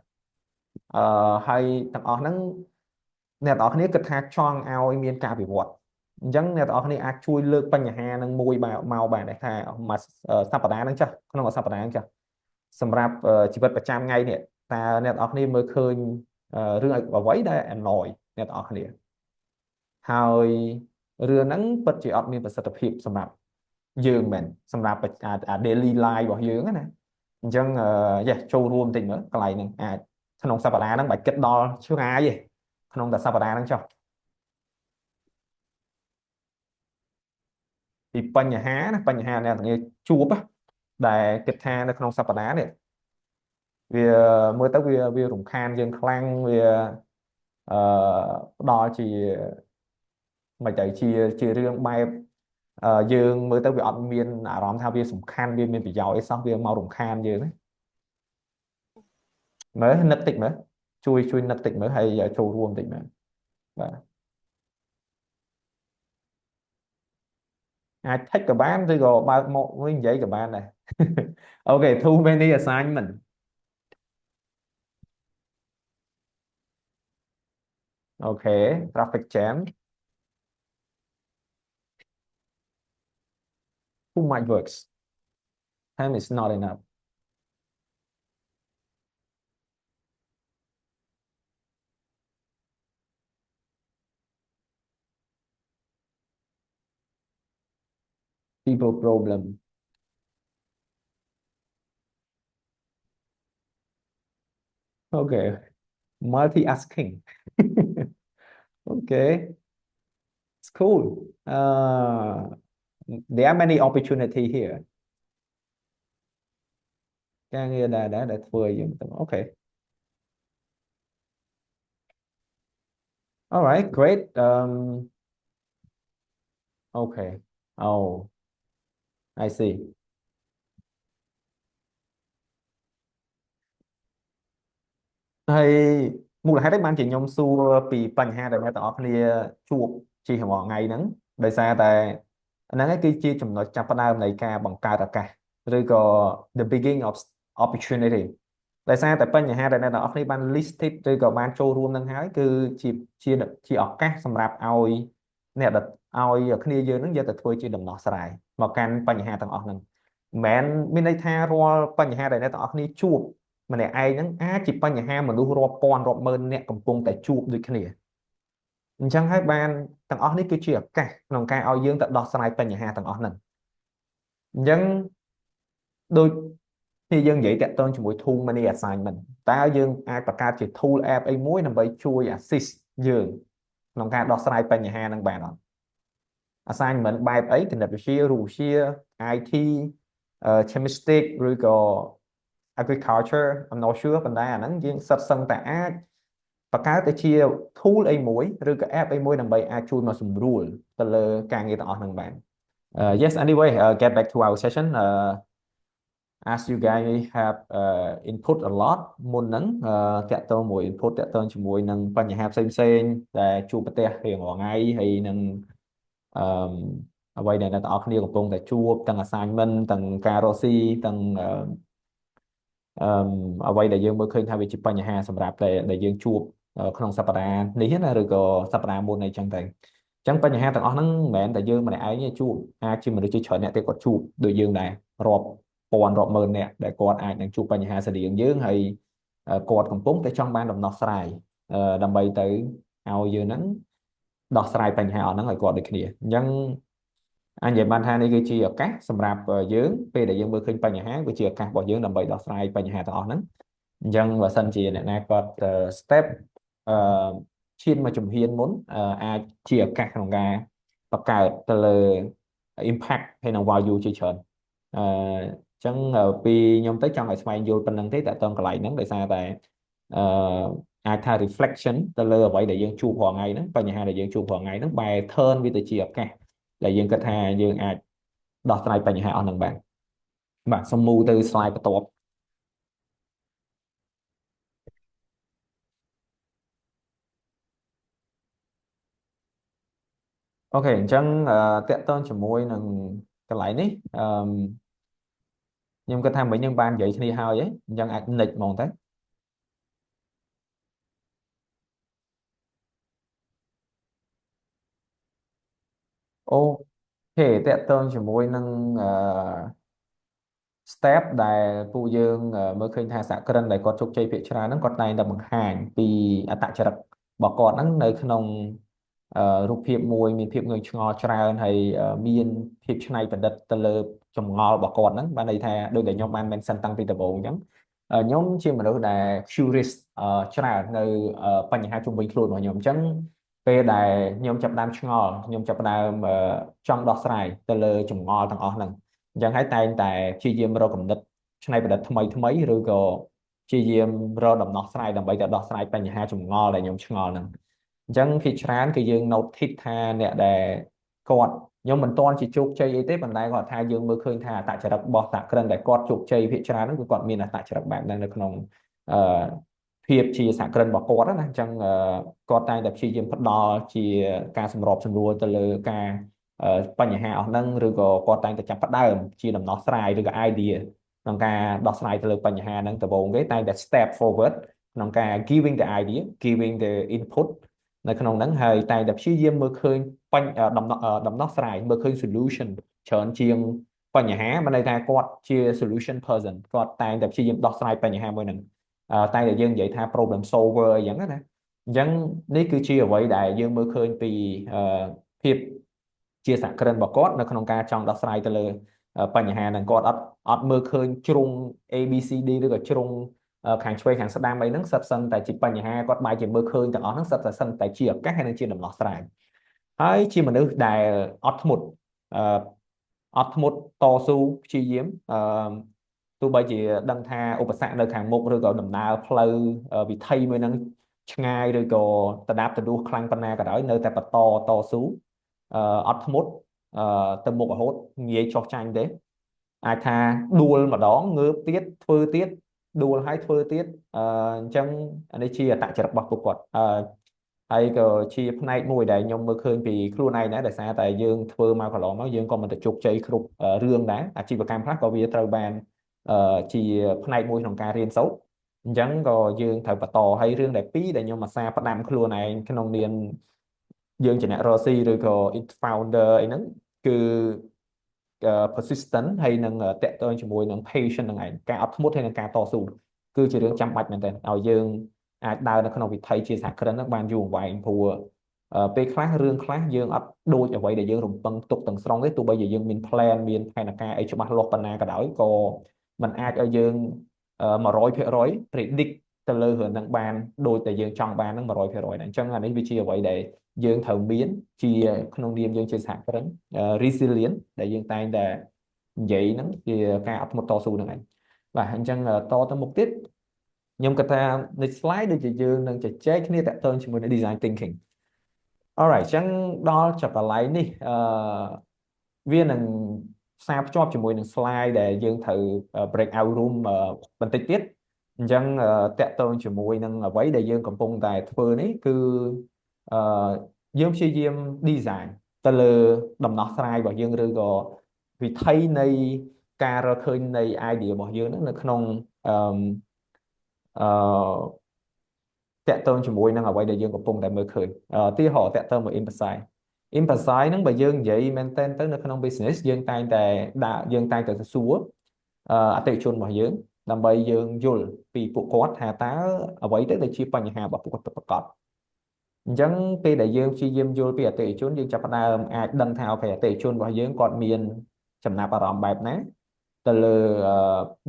អឺហើយទាំងអស់ហ្នឹងអ្នកទាំងអស់គ្នាគិតថាចង់ឲ្យមានការវិវត្តអញ្ចឹងអ្នកទាំងអស់គ្នាអាចជួយលើកបញ្ហានឹងមួយមកបានដែរថាមួយសប្តាហ៍ហ្នឹងចាស់ក្នុងមួយសប្តាហ៍ហ្នឹងចាស់សម្រាប់ជីវិតប្រចាំថ្ងៃនេះតើអ្នកទាំងអស់គ្នាមើលឃើញរឿងអ្វីដែល annoy អ្នកទាំងអស់គ្នាហើយរឿងហ្នឹងពិតជាអត់មានប្រសិទ្ធភាពសម្រាប់យើងមែនសម្រាប់daily life របស់យើងណាអញ្ចឹងចូលរួមតិចមើលកន្លែងហ្នឹងអាចក្នុងសប្តាហ៍ហ្នឹងបាច់គិតដល់ឆ្ងាយទេក្នុងតែសប្តាហ៍ហ្នឹងចុះពីបញ្ហាណាបញ្ហាអ្នកទាំងគ្នាជួបដែលគិតថានៅក្នុងសប្តាហ៍នេះវាមើលទៅវារំខានយើងខ្លាំងវាអឺផ្ដល់ជាមិនទៅជារឿងបែបយើងមើលទៅវាអត់មានអារម្មណ៍ថាវាសំខាន់វាមានប្រយោជន៍អីសោះវាមករំខានយើងណាមើលនឹកតិចមើលជួយនឹកតិចមើលហើយចូលរួមតិចមើលបាទ ai thích cả bán thì có bao một với giấy cả bán này. Ok, too many assignment. Ok, traffic jam, too much works, time is not enough, people problem. Ok, multi-asking. Ok, it's cool. There are many opportunity here. Cái nghe đã vừa dùng từ ok. All right, great. Okay. Oh, I see.ហើយមូលហេតុអីបានជាខ្ញុំសួរពីបញ្ហាដែលអ្នកទាំងអស់គ្នាជួបជារាល់ថ្ងៃហ្នឹងដោយសារតែហ្នឹងឯងគឺជាចំណុចចាប់ផ្ដើមនៃការបង្កើតឱកាសឬក៏ the beginning of opportunity ដោយសារតែបញ្ហាដែលអ្នកទាំងអស់គ្នាបាន list it ឬក៏បានចូលរួមនឹងហើយគឺជាជាជាឱកាសសម្រាប់ឲ្យអ្នកដែលឲ្យគ្នាយើងនឹងយកទៅធ្វើជាដំណោះស្រាយមកកាន់បញ្ហាទាំងអស់ហ្នឹងមិនមែនមានន័យថារាល់បញ្ហាដែលអ្នកទាំងអស់គ្នាជួបម្នាក់ឯងហ្នឹងអាចជាបញ្ហាមនុស្សរាប់ពាន់រាប់ម៉ឺនអ្នកកំពុងតែជួបដូចគ្នាអញ្ចឹងហើយបានទាំងអស់នេះគឺជាឱកាសក្នុងការឲ្យយើងទៅដោះស្រាយបញ្ហាទាំងអស់ហ្នឹងអញ្ចឹងដូចនេះយើងនិយាយតាក់ទងជាមួយ tool many assignment តើយើងអាចបង្កើតជា tool app អីមួយដើម្បីជួយ assist យើងក្នុងការដោះស្រាយបញ្ហាហ្នឹងបានអត់ assignment បែបអីគណិតវិទ្យារូបវិទ្យា IT chemistry ឬក៏ agriculture I'm not sure ប៉ុន្តែអាហ្នឹងយើងសិតសឹងតែអាចបង្កើតទៅជា tool អីមួយឬក៏ app អីមួយដើម្បីអាចជួយមកសម្រួលទៅលើការងារទាំងអស់ហ្នឹងបាន yes anyway get back to our session as you guys have input a lot មុនហ្នឹងតាក់ទងមួយ input តាក់ទងជាមួយនឹងបញ្ហាផ្សេងៗដែលជួបប្រទះរៀងរាល់ថ្ងៃហើយនឹងអឺអ្វីដែលអ្នកទាំងអស់គ្នាកំពុងតែជួបទាំង assignment ទាំងការរកស៊ីទាំងអឺអ្វីដែលយើងមើលឃើញថាវាជាបញ្ហាសម្រាប់ដែលយើងជួបក្នុងសប្តាហ៍នេះណាឬក៏សប្តាហ៍មុនអីចឹងទៅអញ្ចឹងបញ្ហាទាំងអស់ហ្នឹងមិនមែនតែយើងម្នាក់ឯងទេជួបអាចជាមនុស្សជាច្រើនអ្នកទៀតគាត់ជួបដូចយើងដែររាប់ពាន់រាប់ម៉ឺនអ្នកដែលគាត់អាចនឹងជួបបញ្ហាស្តៀងយើងហើយគាត់កំពុងតែចង់បានដំណោះស្រាយដើម្បីទៅឲ្យយើងហ្នឹងដោះស្រាយបញ្ហាអស់ហ្នឹងឲ្យគាត់ដូចគ្នាអញ្ចឹងអញនិយាយបានថានេះគឺជាឱកាសសម្រាប់យើងពេលដែលយើងមើលឃើញបញ្ហាវាជាឱកាសរបស់យើងដើម្បីដោះស្រាយបញ្ហាទាំងអស់ហ្នឹងអញ្ចឹងបើសិនជាអ្នកណាគាត់ step អឺឈានមកជំហានមុនអាចជាឱកាសក្នុងការបង្កើតទៅលើ impact ហើយនឹង value ជាច្រើនអញ្ចឹងពីខ្ញុំទៅចង់ឲ្យស្វែងយល់ប៉ុណ្្នឹងទេតើតើកន្លែងហ្នឹងដោយសារតែអឺអាចថា reflection ទៅលើអ្វីដែលយើងជួបរាល់ថ្ងៃហ្នឹងបញ្ហាដែលយើងជួបរាល់ថ្ងៃហ្នឹងបែរ turn វាទៅជាឱកាសដែលយើងគិតថាយើងអាចដោះស្រាយបញ្ហាអស់ហ្នឹងបានបាទសូមមូទៅ slide បន្ទាប់អូខេអញ្ចឹងតកតងជាមួយនឹងកន្លែងនេះខ្ញុំគិតថាមិញយើងបាននិយាយគ្នាហើយអញ្ចឹងអាចនិចហ្មងទៅអូខេតកតងជាមួយនឹងstep ដែលពួកយើងមើលឃើញថាសហគ្រិនដែលគាត់ជោគជ័យភាគច្រើនហ្នឹងគាត់តែងតែបង្ហាញពីអត្តចរិតរបស់គាត់ហ្នឹងនៅក្នុងរូបភាពមួយមានភាពងឿងឆ្ងល់ច្រើនហើយមានភាពច្នៃប្រឌិតទៅលើចម្ងល់របស់គាត់ហ្នឹងបានន័យថាដូចដែលខ្ញុំបាន mention តាំងពីដំបូងអញ្ចឹងខ្ញុំជាមនុស្សដែល curious ច្រើននៅបញ្ហាជុំវិញខ្លួនរបស់ខ្ញុំអញ្ចឹងពេលដែលខ្ញុំចាប់ផ្ដើមឆ្ងល់ខ្ញុំចាប់ផ្ដើមចង់ដោះស្រាយទៅលើចម្ងល់ទាំងអស់ហ្នឹង អញ្ចឹងហើយតែងតែព្យាយាមរកគំនិតច្នៃប្រឌិតថ្មីថ្មីឬក៏ព្យាយាមរកដំណោះស្រាយដើម្បីទៅដោះស្រាយបញ្ហាចម្ងល់ដែលខ្ញុំឆ្ងល់ហ្នឹងអញ្ចឹងភាគច្រើនគឺយើង notice ថាអ្នកដែលគាត់ខ្ញុំមិនទាន់ជាជោគជ័យអីទេប៉ុន្តែគាត់ថាយើងមើលឃើញថាអត្តចរិតរបស់សហគ្រិនដែលគាត់ជោគជ័យភាគច្រើនហ្នឹងគឺគាត់មានអត្តចរិតបែបហ្នឹងនៅក្នុងអឺភាពជាសហគ្រិនរបស់គាត់ណាអញ្ចឹងគាត់តែងតែព្យាយាមផ្ដល់ជាការសម្របសម្រួលទៅលើការ បញ្ហាអស់ហ្នឹងឬក៏គាត់តែងតែចាប់ផ្ដើមជាដំណោះស្រាយឬក៏ idea ក្នុងការដោះស្រាយទៅលើបញ្ហាហ្នឹងដំបូងគេតែងតែ step forward ក្នុងការ giving the idea giving the input នៅក្នុងហ្នឹងហើយតែងតែព្យាយាមមើលឃើញដំណោះស្រាយមើលឃើញ solution ច្រើនជាងបញ្ហាមិនន័យថាគាត់ជា solution person គាត់តែងតែព្យាយាមដោះស្រាយបញ្ហាមួយហ្នឹងតែតែយើងនិយាយថា problem solver អញ្ចឹងណាអញ្ចឹងនេះគឺជាអ្វីដែលយើងមើលឃើញពីភាពជាសហគ្រិនរបស់គាត់នៅក្នុងការចង់ដោះស្រាយទៅលើបញ្ហាហ្នឹងគាត់អត់មើលឃើញជ្រុង ABCD ឬក៏ជ្រុងខាងឆ្វេងខាងស្ដាំអីហ្នឹងសិតសឹងតែជាបញ្ហាគាត់បែរជាមើលឃើញទាំងអស់ហ្នឹងសិតតែសឹងតែជាឱកាសហើយនឹងជាដំណោះស្រាយហើយជាមនុស្សដែលអត់ធ្មត់អឺអត់ធ្មត់តស៊ូព្យាយាមទោះបីជាដឹងថាឧបសគ្គនៅខាងមុខឬក៏ដំណើរផ្លូវវិថីមួយហ្នឹងឆ្ងាយឬក៏ដដាបដដួសខ្លាំងប៉ុណ្ណាក៏ដោយនៅតែបន្តតស៊ូអត់ធ្មត់ទៅមុខរហូតងាយចោះចាញ់ទេអាចថាដួលម្ដងងើបទៀតធ្វើទៀតដួលហើយធ្វើទៀតអញ្ចឹងនេះជាអត្តចរិតរបស់ពួកគាត់ហើយក៏ជាផ្នែកមួយដែលខ្ញុំមើលឃើញពីខ្លួនឯងដែរដោយសារតែយើងធ្វើមកកន្លងមកយើងក៏មិនទៅជោគជ័យគ្រប់រឿងដែរអាជីវកម្មខ្លះក៏វាត្រូវបានជាផ្នែកមួយក្នុងការរៀនសូត្រអញ្ចឹងក៏យើងត្រូវបន្តហើយរឿងដែលពីរដែលខ្ញុំអាសាផ្ដាំខ្លួនឯងក្នុងនាមយើងជាអ្នករកស៊ីឬក៏ founder អីហ្នឹងគឺ persistent ហើយនឹងតកតងជាមួយនឹង patient ហ្នឹងឯងការអត់ធ្មត់ហើយនឹងការតស៊ូគឺជារឿងចាំបាច់មែនទែនឲ្យយើងអាចដើរនៅក្នុងវិថីជាសហគ្រិនហ្នឹងបានយូរអង្វែងព្រោះពេលខ្លះរឿងខ្លះយើងអត់ដូចអ្វីដែលយើងរំពឹងទុកទាំងស្រុងទេទោះបីជាយើងមាន plan មានផែនការអីច្បាស់លាស់ប៉ុណ្ណាក៏ដោយក៏มันអាចឲ្យយើង100% predict ទៅលើរឿងហ្នឹងបានដូចតែយើងចង់បានហ្នឹង100%ដែរអញ្ចឹងអានេះវាជាអ្វីដែលយើងត្រូវមានជាក្នុងនាមយើងជាសហគ្រិន resilient ដែលយើងតែងតែនិយាយហ្នឹងជាការអត់ធ្មត់តស៊ូហ្នឹងឯងបាទអញ្ចឹងតទៅមុខទៀតខ្ញុំគិតថានៅ slide ដូចជាយើងនឹងជជែកគ្នាតាក់ទងជាមួយនឹង design thinking alright អញ្ចឹងដល់ចុចកន្លែងនេះវានឹងផ្សារភ្ជាប់ជាមួយនឹង slide ដែលយើងត្រូវ break out room បន្តិចទៀតអញ្ចឹងតាក់ទងជាមួយនឹងអ្វីដែលយើងកំពុងតែធ្វើនេះគឺយើងព្យាយាម design ទៅលើដំណោះស្រាយរបស់យើងឬក៏វិថីនៃការរកឃើញនៃ idea របស់យើងហ្នឹងនៅក្នុងតាក់ទងជាមួយនឹងអ្វីដែលយើងកំពុងតែមើលឃើញទីហោតាក់ទងមក emphasize ហ្នឹងបើយើងនិយាយមែនតើទៅនៅក្នុង business យើងតែងតែសួរអតិថិជនរបស់យើងដើម្បីយើងយល់ពីពួកគាត់ថាតើអ្វីទៅដែលជាបញ្ហារបស់ពួកគាត់ពិតប្រាកដអញ្ចឹងពេលដែលយើងព្យាយាមយល់ពីអតិថិជនយើងចាប់ផ្ដើមអាចដឹងថាអូខេអតិថិជនរបស់យើងគាត់មានចំណាប់អារម្មណ៍បែបណាទៅលើ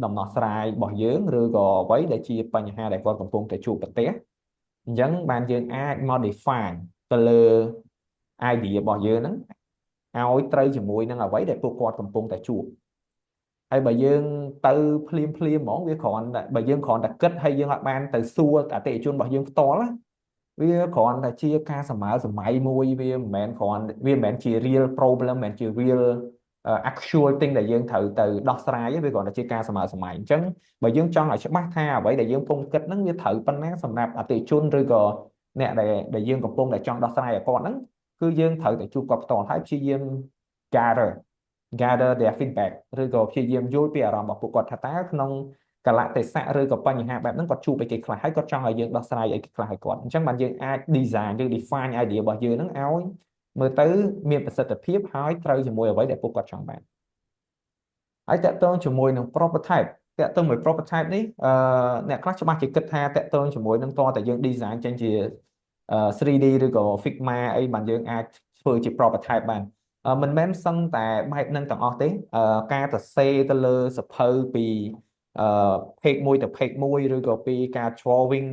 ដំណោះស្រាយរបស់យើងឬក៏អ្វីដែលជាបញ្ហាដែលគាត់កំពុងតែជួបប្រទះអញ្ចឹងបានយើងអាច modify ទៅលើ idea របស់យើងហ្នឹងឲ្យត្រូវជាមួយនឹងអ្វីដែលពួកគាត់កំពុងតែជួបហើយបើយើងទៅភ្លាមហ្មងវាគ្រាន់តែបើយើងគ្រាន់តែគិតហើយយើងអត់បានទៅសួរអតិថិជនរបស់យើងផ្ទាល់វាគ្រាន់តែជាការសម័យមួយវាមិនមែនជា real problem មិនមែនជា real actual thing ដែលយើងត្រូវទៅដោះស្រាយវាគ្រាន់តែជាការសម័យអញ្ចឹងបើយើងចង់ឲ្យច្បាស់ថាអ្វីដែលយើងកំពុងគិតហ្នឹងវាត្រូវប៉ុណ្ណាសម្រាប់អតិថិជនឬក៏អ្នកដែលយើងកំពុងតែចង់ដោះស្រាយឲ្យគាត់ហ្នឹងគឺយើងត្រូវតែជួបគាត់ផ្ទាល់ហើយព្យាយាម gather their feedback ឬក៏ព្យាយាមយល់ពីអារម្មណ៍របស់ពួកគាត់ថាតើក្នុងកលៈទេសៈឬក៏បញ្ហាបែបហ្នឹងគាត់ជួបអីគេខ្លះហើយគាត់ចង់ឲ្យយើងដោះស្រាយអីគេខ្លះឲ្យគាត់អញ្ចឹងបានយើងអាច design ឬ define idea របស់យើងហ្នឹងឲ្យមើលទៅមានប្រសិទ្ធភាពហើយត្រូវជាមួយអ្វីដែលពួកគាត់ចង់បានហើយតកតងជាមួយនឹង prototype តកតងមួយ prototype នេះអ្នកខ្លះច្បាស់ជាគិតថាតកតងជាមួយនឹងតតែយើង design ចេញជា 3D ឬក៏ Figma អីបានយើងអាចធ្វើជា prototype បានមិនមែនសឹងតែបែបហ្នឹងទាំងអស់ទេការទៅសេទៅលើសភៅពីpage មួយទៅ page មួយឬក៏ពីការ drawing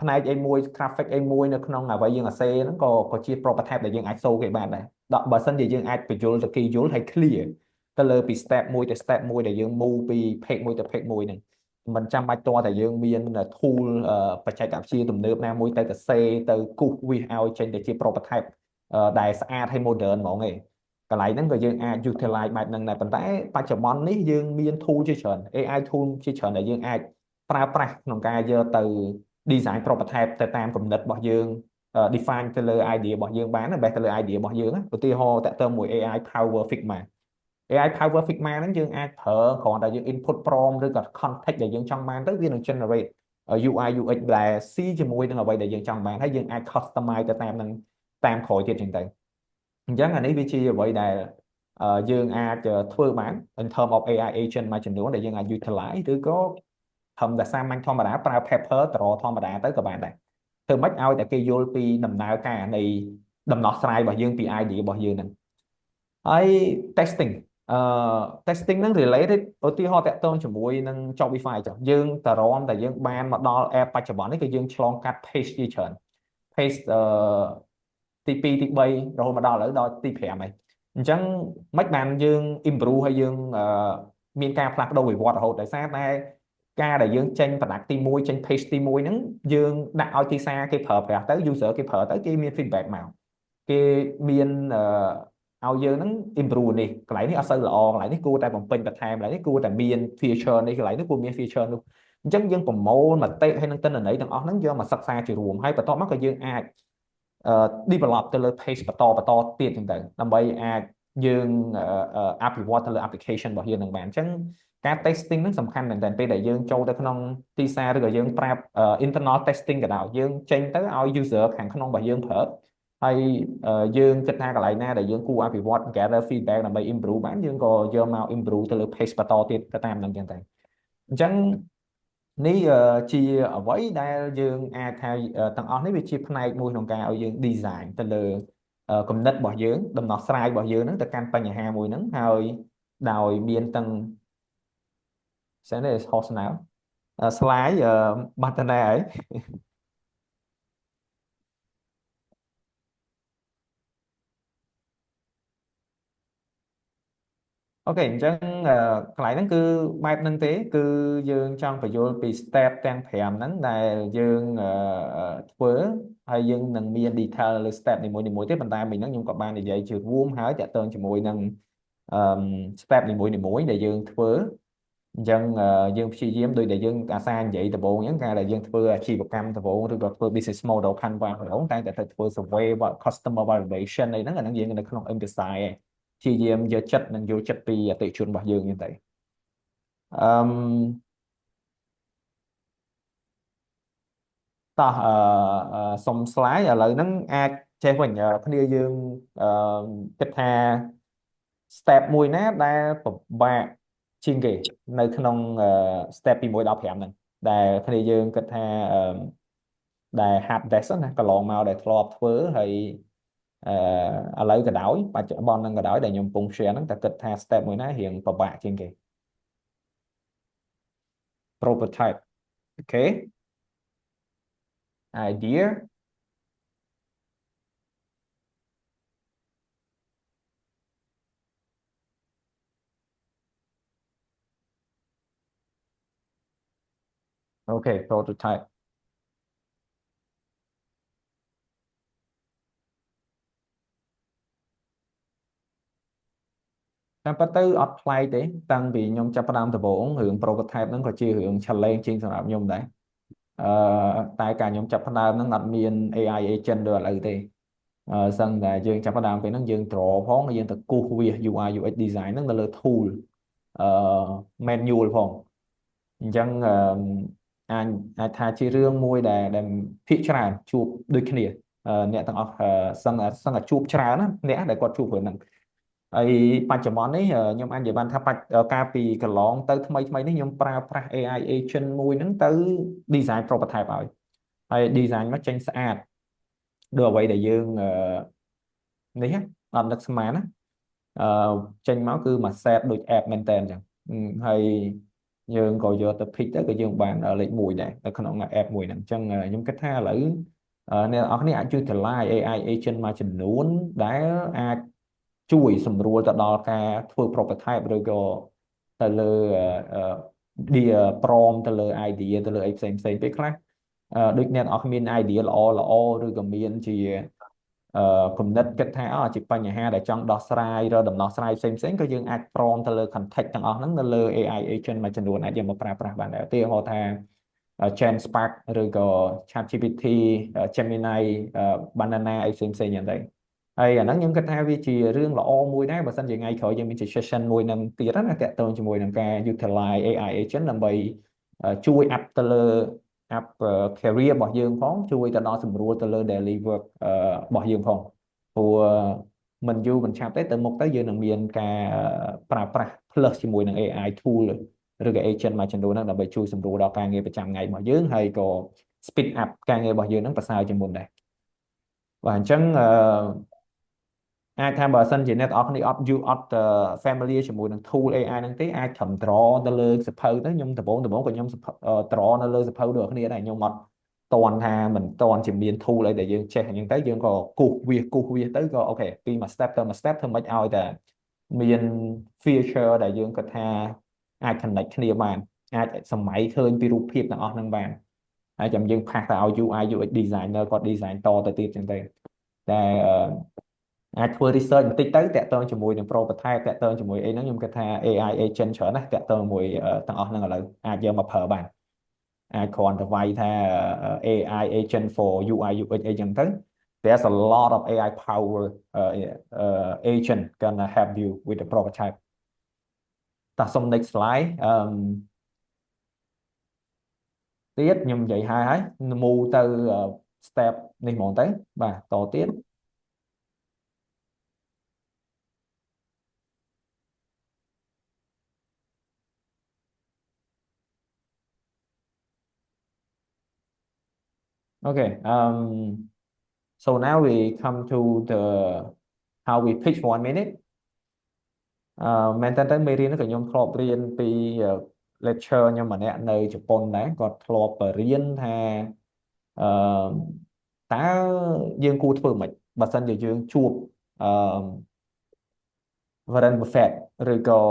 ផ្នែកអីមួយ graphic អីមួយនៅក្នុងអ្វីយើងអាសេហ្នឹងក៏ជា prototype ដែលយើងអាចសូគេបានដែរបើសិនជាយើងអាចបញ្យល់ទៅគេយល់ហើយ clear ទៅលើពី step មួយទៅ step មួយដែលយើង move ពី page មួយទៅ page មួយហ្នឹងមិនចាំបាច់តតែយើងមាន tool បច្ចេកវិទ្យាទំនើបណាមួយទៅសេទៅគូសវាឲ្យចេញទៅជា prototype ដែលស្អាតហើយ modern ហ្មងឯងកន្លែងហ្នឹងក៏យើងអាច utilize បែបហ្នឹងដែរប៉ុន្តែបច្ចុប្បន្ននេះយើងមាន tool ជាច្រើន AI tool ជាច្រើនដែលយើងអាចប្រើប្រាស់ក្នុងការយកទៅ design prototype ទៅតាមគំនិតរបស់យើង define ទៅលើ idea របស់យើងបាន base ទៅលើ idea របស់យើងឧទាហរណ៍តាក់ទងមួយ AI Power Figma AI Power Figma ហ្នឹងយើងអាចប្រើគ្រាន់តែយើង input prompt ឬក៏ context ដែលយើងចង់បានទៅវានឹង generate UI UX ដែលស៊ីជាមួយនឹងអ្វីដែលយើងចង់បានហើយយើងអាច customize ទៅតាមនឹងតាមក្រោយទៀតចឹងទៅអញ្ចឹងអានេះវាជាអ្វីដែលយើងអាចធ្វើបាន in term of AI agent មួយចំនួនដែលយើងអាច utilize ឬក៏ធម្មតាសាមញ្ញធម្មតាប្រើ paper តរធម្មតាទៅក៏បានដែរធ្វើម៉េចឲ្យតែគេយល់ពីដំណើរការនៃដំណោះស្រាយរបស់យើងពី idea របស់យើងហ្នឹងហើយ testing testing ហ្នឹង related ឧទាហរណ៍តាក់ទងជាមួយនឹង Shopify ចុះយើងតរមតែយើងបានមកដល់ app បច្ចុប្បន្ននេះគឺយើងឆ្លងកាត់ page ជាច្រើន page ទី2ទី3រហូតមកដល់ឥឡូវដល់ទី5ហើយអញ្ចឹងមិនបានយើង improve ហើយយើងមានការផ្លាស់ប្ដូរវិវត្តរហូតដោយសារតែការដែលយើងចេញ product ទី1ចេញ page ទី1ហ្នឹងយើងដាក់ឲ្យទីផ្សារគេប្រើប្រាស់ទៅ user គេប្រើទៅគេមាន feedback មកគេមានឲ្យយើងហ្នឹង improve នេះកន្លែងនេះអត់សូវល្អកន្លែងនេះគួរតែបំពេញបន្ថែមកន្លែងនេះគួរតែមាន feature នេះកន្លែងនេះគួរមាន feature នោះអញ្ចឹងយើងប្រមូលមតិហើយនឹងទិន្នន័យទាំងអស់ហ្នឹងយកមកសិក្សាជារួមហើយបន្ទាប់មកក៏យើងអាចdevelop ទៅលើ page បន្តទៀតចឹងទៅដើម្បីអាចយើងអភិវឌ្ឍទៅលើ application របស់យើងនឹងបានអញ្ចឹងការ testing ហ្នឹងសំខាន់មែនទែនពេលដែលយើងចូលទៅក្នុងទីផ្សារឬក៏យើងប្រាប់ internal testing ក៏ដោយយើងចេញទៅឲ្យ user ខាងក្នុងរបស់យើងប្រើហើយយើងគិតថាកន្លែងណាដែលយើងគួរអភិវឌ្ឍ gather feedback ដើម្បី improve បានយើងក៏យកមក improve ទៅលើ page បន្តទៀតទៅតាមហ្នឹងចឹងទៅអញ្ចឹងនេះជាអ្វីដែលយើងអាចថាទាំងអស់នេះវាជាផ្នែកមួយក្នុងការឲ្យយើង design ទៅលើគំនិតរបស់យើងដំណោះស្រាយរបស់យើងហ្នឹងទៅកាន់បញ្ហាមួយហ្នឹងហើយដោយមានទាំងស្អីនេះហោះស្នើslide បាត់ទៅណាហើយអូខេអញ្ចឹងកន្លែងហ្នឹងគឺបែបហ្នឹងទេគឺយើងចង់បញ្យល់ពី step ទាំង5ហ្នឹងដែលយើងធ្វើហើយយើងនឹងមាន detail លើ step នីមួយៗទេប៉ុន្តែមិញហ្នឹងខ្ញុំក៏បាននិយាយជារួមហើយតាក់ទងជាមួយនឹងstep នីមួយៗដែលយើងធ្វើអញ្ចឹងយើងព្យាយាមដោយដែលយើងអាសានិយាយដំបូងអញ្ចឹងការដែលយើងធ្វើអាជីវកម្មដំបូងឬក៏ធ្វើ business model Canva ដំបូងតែទៅធ្វើ survey customer validation អីហ្នឹងអាហ្នឹងយើងនៅក្នុង emphasize ឯងព្យាយាមយកចិត្តនិងយល់ចិត្តពីអតិថិជនរបស់យើងហ្នឹងទៅអឺតោះសុំ slide ឥឡូវហ្នឹងអាចចេះវិញគ្នាយើងគិតថា step មួយណាដែលពិបាកជាងគេនៅក្នុង step ពី1ដល់5ហ្នឹងដែលគ្នាយើងគិតថាដែល hard desk ណាកន្លងមកដែលធ្លាប់ធ្វើហើយឥឡូវក៏ដោយបច្ចុប្បន្នហ្នឹងក៏ដោយដែលខ្ញុំកំពុង share ហ្នឹងតែគិតថា step មួយណារៀងពិបាកជាងគេ prototype អូខេ ideaអូខេ prototype តាមពិតទៅអត់ប្លែកទេតាំងពីខ្ញុំចាប់ផ្ដើមដំបូងរឿង prototype ហ្នឹងក៏ជារឿង challenge ជាងសម្រាប់ខ្ញុំដែរតែការខ្ញុំចាប់ផ្ដើមហ្នឹងអត់មាន AI agent ដូចឥឡូវទេសឹងតែយើងចាប់ផ្ដើមពេលហ្នឹងយើង draw ផងយើងទៅគូសវា UI UX design ហ្នឹងនៅលើ tool manual ផងអញ្ចឹងអាចថាជារឿងមួយដែលភាគច្រើនជួបដូចគ្នាអ្នកទាំងអស់សឹងតែជួបច្រើនណាអ្នកដែលគាត់ជួបរឿងហ្នឹងហើយបច្ចុប្បន្ននេះខ្ញុំអាចនិយាយបានថាកាលពីកន្លងទៅថ្មីនេះខ្ញុំប្រើប្រាស់ AI agent មួយហ្នឹងទៅ design prototype ឲ្យហើយ design មកចេញស្អាតដូចអ្វីដែលយើងនេះអត់នឹកស្មានណាចេញមកគឺមួយ set ដូច app មែនតើអញ្ចឹងហើយយើងក៏យកទៅ pick ទៅក៏យើងបានលេខ1ដែរនៅក្នុង app មួយហ្នឹងអញ្ចឹងខ្ញុំគិតថាឥឡូវអ្នកនរគ្នាអាចជួយឆ្លាយ AI agent មួយចំនួនដែលអាចជួយសម្រួលទៅដល់ការធ្វើ prototype ឬក៏ទៅលើprompt ទៅលើ idea ទៅលើអីផ្សេងពេលខ្លះដូចអ្នកនរគ្នាមាន idea ល្អឬក៏មានជាគំនិតគិតថាជាបញ្ហាដែលចង់ដោះស្រាយរកដំណោះស្រាយផ្សេងក៏យើងអាចpromptទៅលើ context ទាំងអស់ហ្នឹងនៅលើ AI agent មួយចំនួនអាចយកមកប្រើប្រាស់បានដែរឧទាហរណ៍ថា Gen Spark ឬក៏ ChatGPT Gemini Banana អីផ្សេងៗយ៉ាងទៅហើយអាហ្នឹងខ្ញុំគិតថាវាជារឿងល្អមួយដែរបើសិនជាថ្ងៃក្រោយយើងមាន session មួយនឹងទៀតណាតាក់ទងជាមួយនឹងការ utilize AI agent ដើម្បីជួយ app ទៅលើ app career របស់យើងផងជួយទៅដល់សម្រួលទៅលើ daily work របស់យើងផងព្រោះមិនយូរមិនឆាប់ទេទៅមុខទៅយើងនឹងមានការប្រើប្រាស់ plus ជាមួយនឹង AI tool ឬក៏ agent មួយចំនួនហ្នឹងដើម្បីជួយសម្រួលដល់ការងារប្រចាំថ្ងៃរបស់យើងហើយក៏ speed up ការងាររបស់យើងហ្នឹងប្រសើរជាងមុនដែរបាទអញ្ចឹងអាចថាបើសិនជាអ្នកទាំងអស់គ្នាអត់ familiar ជាមួយនឹង tool AI ហ្នឹងទេអាចត្រឹម draw ទៅលើសភៅទៅខ្ញុំដំបូងក៏ខ្ញុំ draw នៅលើសភៅដូចគ្នាដែរខ្ញុំអត់តន់ថាមិនតន់ជាមាន tool អីដែលយើងចេះអញ្ចឹងទៅយើងក៏គូសវាទៅក៏អូខេពីមួយ step ទៅមួយ step ធ្វើម៉េចឲ្យតែមាន feature ដែលយើងគិតថាអាច connect គ្នាបានអាចសម័យឃើញពីរូបភាពទាំងអស់ហ្នឹងបានហើយចាំយើងផាសទៅឲ្យ UI UX designer គាត់ design តទៅទៀតអញ្ចឹងទៅតែអាចធ្វើ research បន្តិចទៅតាក់ទងជាមួយនឹង prototype តាក់ទងជាមួយអីហ្នឹងខ្ញុំគិតថា AI agent ច្រើនណាស់តាក់ទងជាមួយទាំងអស់ហ្នឹងឥឡូវអាចយកមកប្រើបានអាចគ្រាន់តែវាយថា AI agent for UI UX អីចឹងទៅ there's a lot of AI power agent gonna help you with the prototype តោះសុំ next slide ទៀតខ្ញុំនិយាយហើយ move ទៅ step នេះហ្មងទៅបាទតទៀតOkay. So now we come to the how we pitch 1 minute. មែនតើមេរៀននេះក៏ខ្ញុំធ្លាប់រៀនពី lecture ខ្ញុំម្នាក់នៅជប៉ុនដែរគាត់ធ្លាប់រៀនថាអឺតើយើងគួរធ្វើម៉េចបើសិនជាយើងជួបWarren Buffett ឬក៏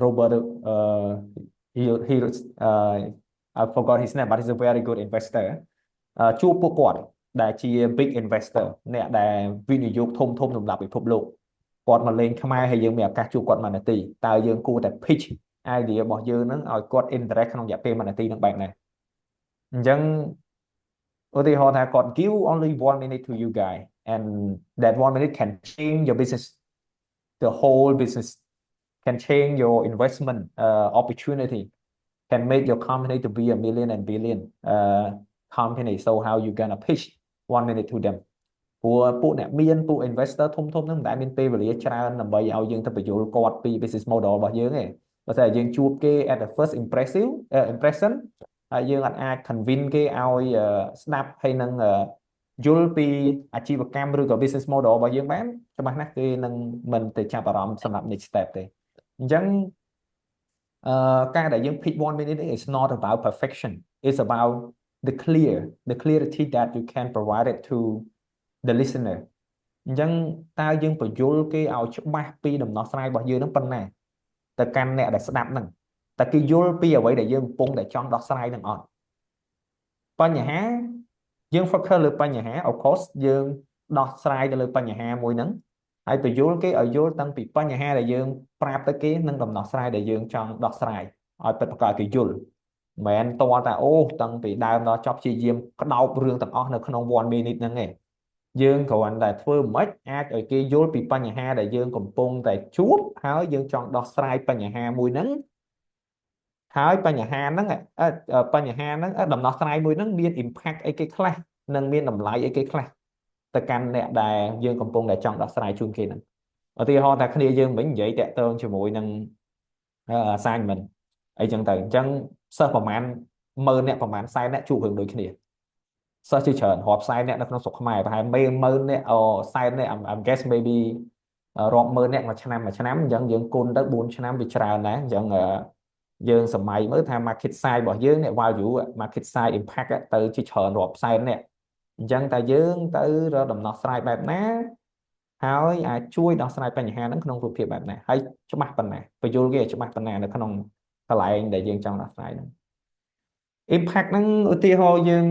Robert he I forgot his name but he's a very good investor ជួបពួកគាត់ដែលជា big investor អ្នកដែលវិនិយោគធំសម្រាប់ពិភពលោកគាត់មកលេងខ្មែរហើយយើងមានឱកាសជួបគាត់1 នាទីតើយើងគួរតែ pitch idea របស់យើងហ្នឹងឲ្យគាត់ interest ក្នុងរយៈពេល1 នាទីហ្នឹងបែបណាអញ្ចឹងឧទាហរណ៍ថាគាត់ give only 1 minute to you guys and that 1 minute can change your business the whole business can change your investment opportunity can make your company to be a million and billion company so how you gonna pitch 1 minute to them ព្រោះពួកអ្នកមានពួក investor ធំហ្នឹងមិនដែលមានពេលវេលាច្រើនដើម្បីឲ្យយើងទៅបញ្យល់គាត់ពី business model របស់យើងទេបើតែយើងជួបគេ at the first impression ហើយយើងអាច convince គេឲ្យស្ដាប់ហើយនឹងយល់ពីអាជីវកម្មឬក៏ business model របស់យើងបានច្បាស់ណាស់គេនឹងមិនទៅចាប់អារម្មណ៍សម្រាប់ next step ទេអញ្ចឹងការដែលយើង pitch 1 minute is not about perfection it's about the clarity that you can provide it to the listener អញ្ចឹងតើយើងបញ្យល់គេឲ្យច្បាស់ពីដំណោះស្រាយរបស់យើងនឹងប៉ុណ្ណាទៅកាន់អ្នកដែលស្ដាប់ហ្នឹងតើគេយល់ពីអ្វីដែលយើងកំពុងតែចង់ដោះស្រាយនឹងអត់បញ្ហាយើង focus លើបញ្ហា of course យើងដោះស្រាយទៅលើបញ្ហាមួយហ្នឹងហើយបញ្យល់គេឲ្យយល់តាំងពីបញ្ហាដែលយើងប្រាប់ទៅគេនិងដំណោះស្រាយដែលយើងចង់ដោះស្រាយឲ្យពិតប្រាកដគេយល់មិនមែនតើតាអូតាំងពីដើមដល់ចប់ព្យាយាមក្តោបរឿងទាំងអស់នៅក្នុង1 minute ហ្នឹងឯងយើងគ្រាន់តែធ្វើមិនអាចឲ្យគេយល់ពីបញ្ហាដែលយើងកំពុងតែជួបហើយយើងចង់ដោះស្រាយបញ្ហាមួយហ្នឹងហើយបញ្ហាហ្នឹងដំណោះស្រាយមួយហ្នឹងមាន impact អីគេខ្លះនិងមានតម្លៃអីគេខ្លះទៅកាន់អ្នកដែលយើងកំពុងតែចង់ដោះស្រាយជូនគេហ្នឹងឧទាហរណ៍ថាគ្នាយើងវិញនិយាយតាក់ទងជាមួយនឹងassignment អីចឹងទៅអញ្ចឹងសិស្សប្រហែល10000អ្នកប្រហែល40អ្នកជួបរឿងដូចគ្នាសិស្សជាច្រើនរាប់40អ្នកនៅក្នុងស្រុកខ្មែរប្រហែល10000អ្នក40អ្នក I'm guess maybe រាប់ម៉ឺនអ្នកមួយឆ្នាំអញ្ចឹងយើងគុណទៅ4ឆ្នាំវាច្រើនដែរអញ្ចឹងយើងសម័យមើលថា market size របស់យើងអ្នក value market size impact ទៅជាច្រើនរាប់សែនអ្នកអញ្ចឹងតែយើងទៅរកដំណោះស្រាយបែបណាហើយអាចជួយដោះស្រាយបញ្ហាហ្នឹងក្នុងរូបភាពបែបណាហើយច្បាស់ប៉ុណ្ណាបញ្យល់គេឲ្យច្បាស់ប៉ុណ្ណានៅក្នុងកន្លែងដែលយើងចង់ដោះស្រាយហ្នឹង impact ហ្នឹងឧទាហរណ៍យើង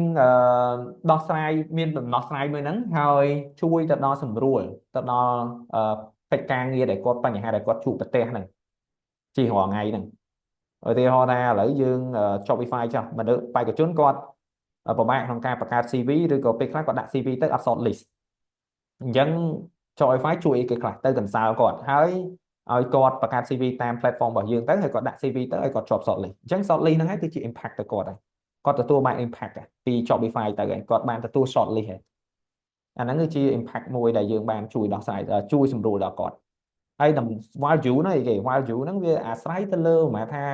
ដោះស្រាយមានដំណោះស្រាយមួយហ្នឹងហើយជួយទៅដល់សម្រួលទៅដល់កិច្ចការងារដែលគាត់បញ្ហាដែលគាត់ជួបប្រទះហ្នឹងជារាល់ថ្ងៃហ្នឹង ឧទាហរណ៍ថាឥឡូវយើង Shopify ចុះមនុស្សបេក្ខជនគាត់ពិបាកក្នុងការបង្កើត CV ឬក៏ពេលខ្លះគាត់ដាក់ CV ទៅអត់ short list អញ្ចឹង Shopify ជួយអីគេខ្លះទៅ consult គាត់ហើយឲ្យគាត់បង្កើត CV តាម platform របស់យើងទៅហើយគាត់ដាក់ CV ទៅឲ្យគាត់ជាប់ short list អញ្ចឹង short list ហ្នឹងហើយគឺជា impact ទៅគាត់ហើយគាត់ទទួលបាន impact ពី Shopify ទៅហើយគាត់បានទទួល short list ហើយអាហ្នឹងគឺជា impact មួយដែលយើងបានជួយដោះស្រាយជួយសម្រួលដល់គាត់ហើយដល់ value ហ្នឹងអីគេ value ហ្នឹងវាអាស្រ័យទៅលើហមថា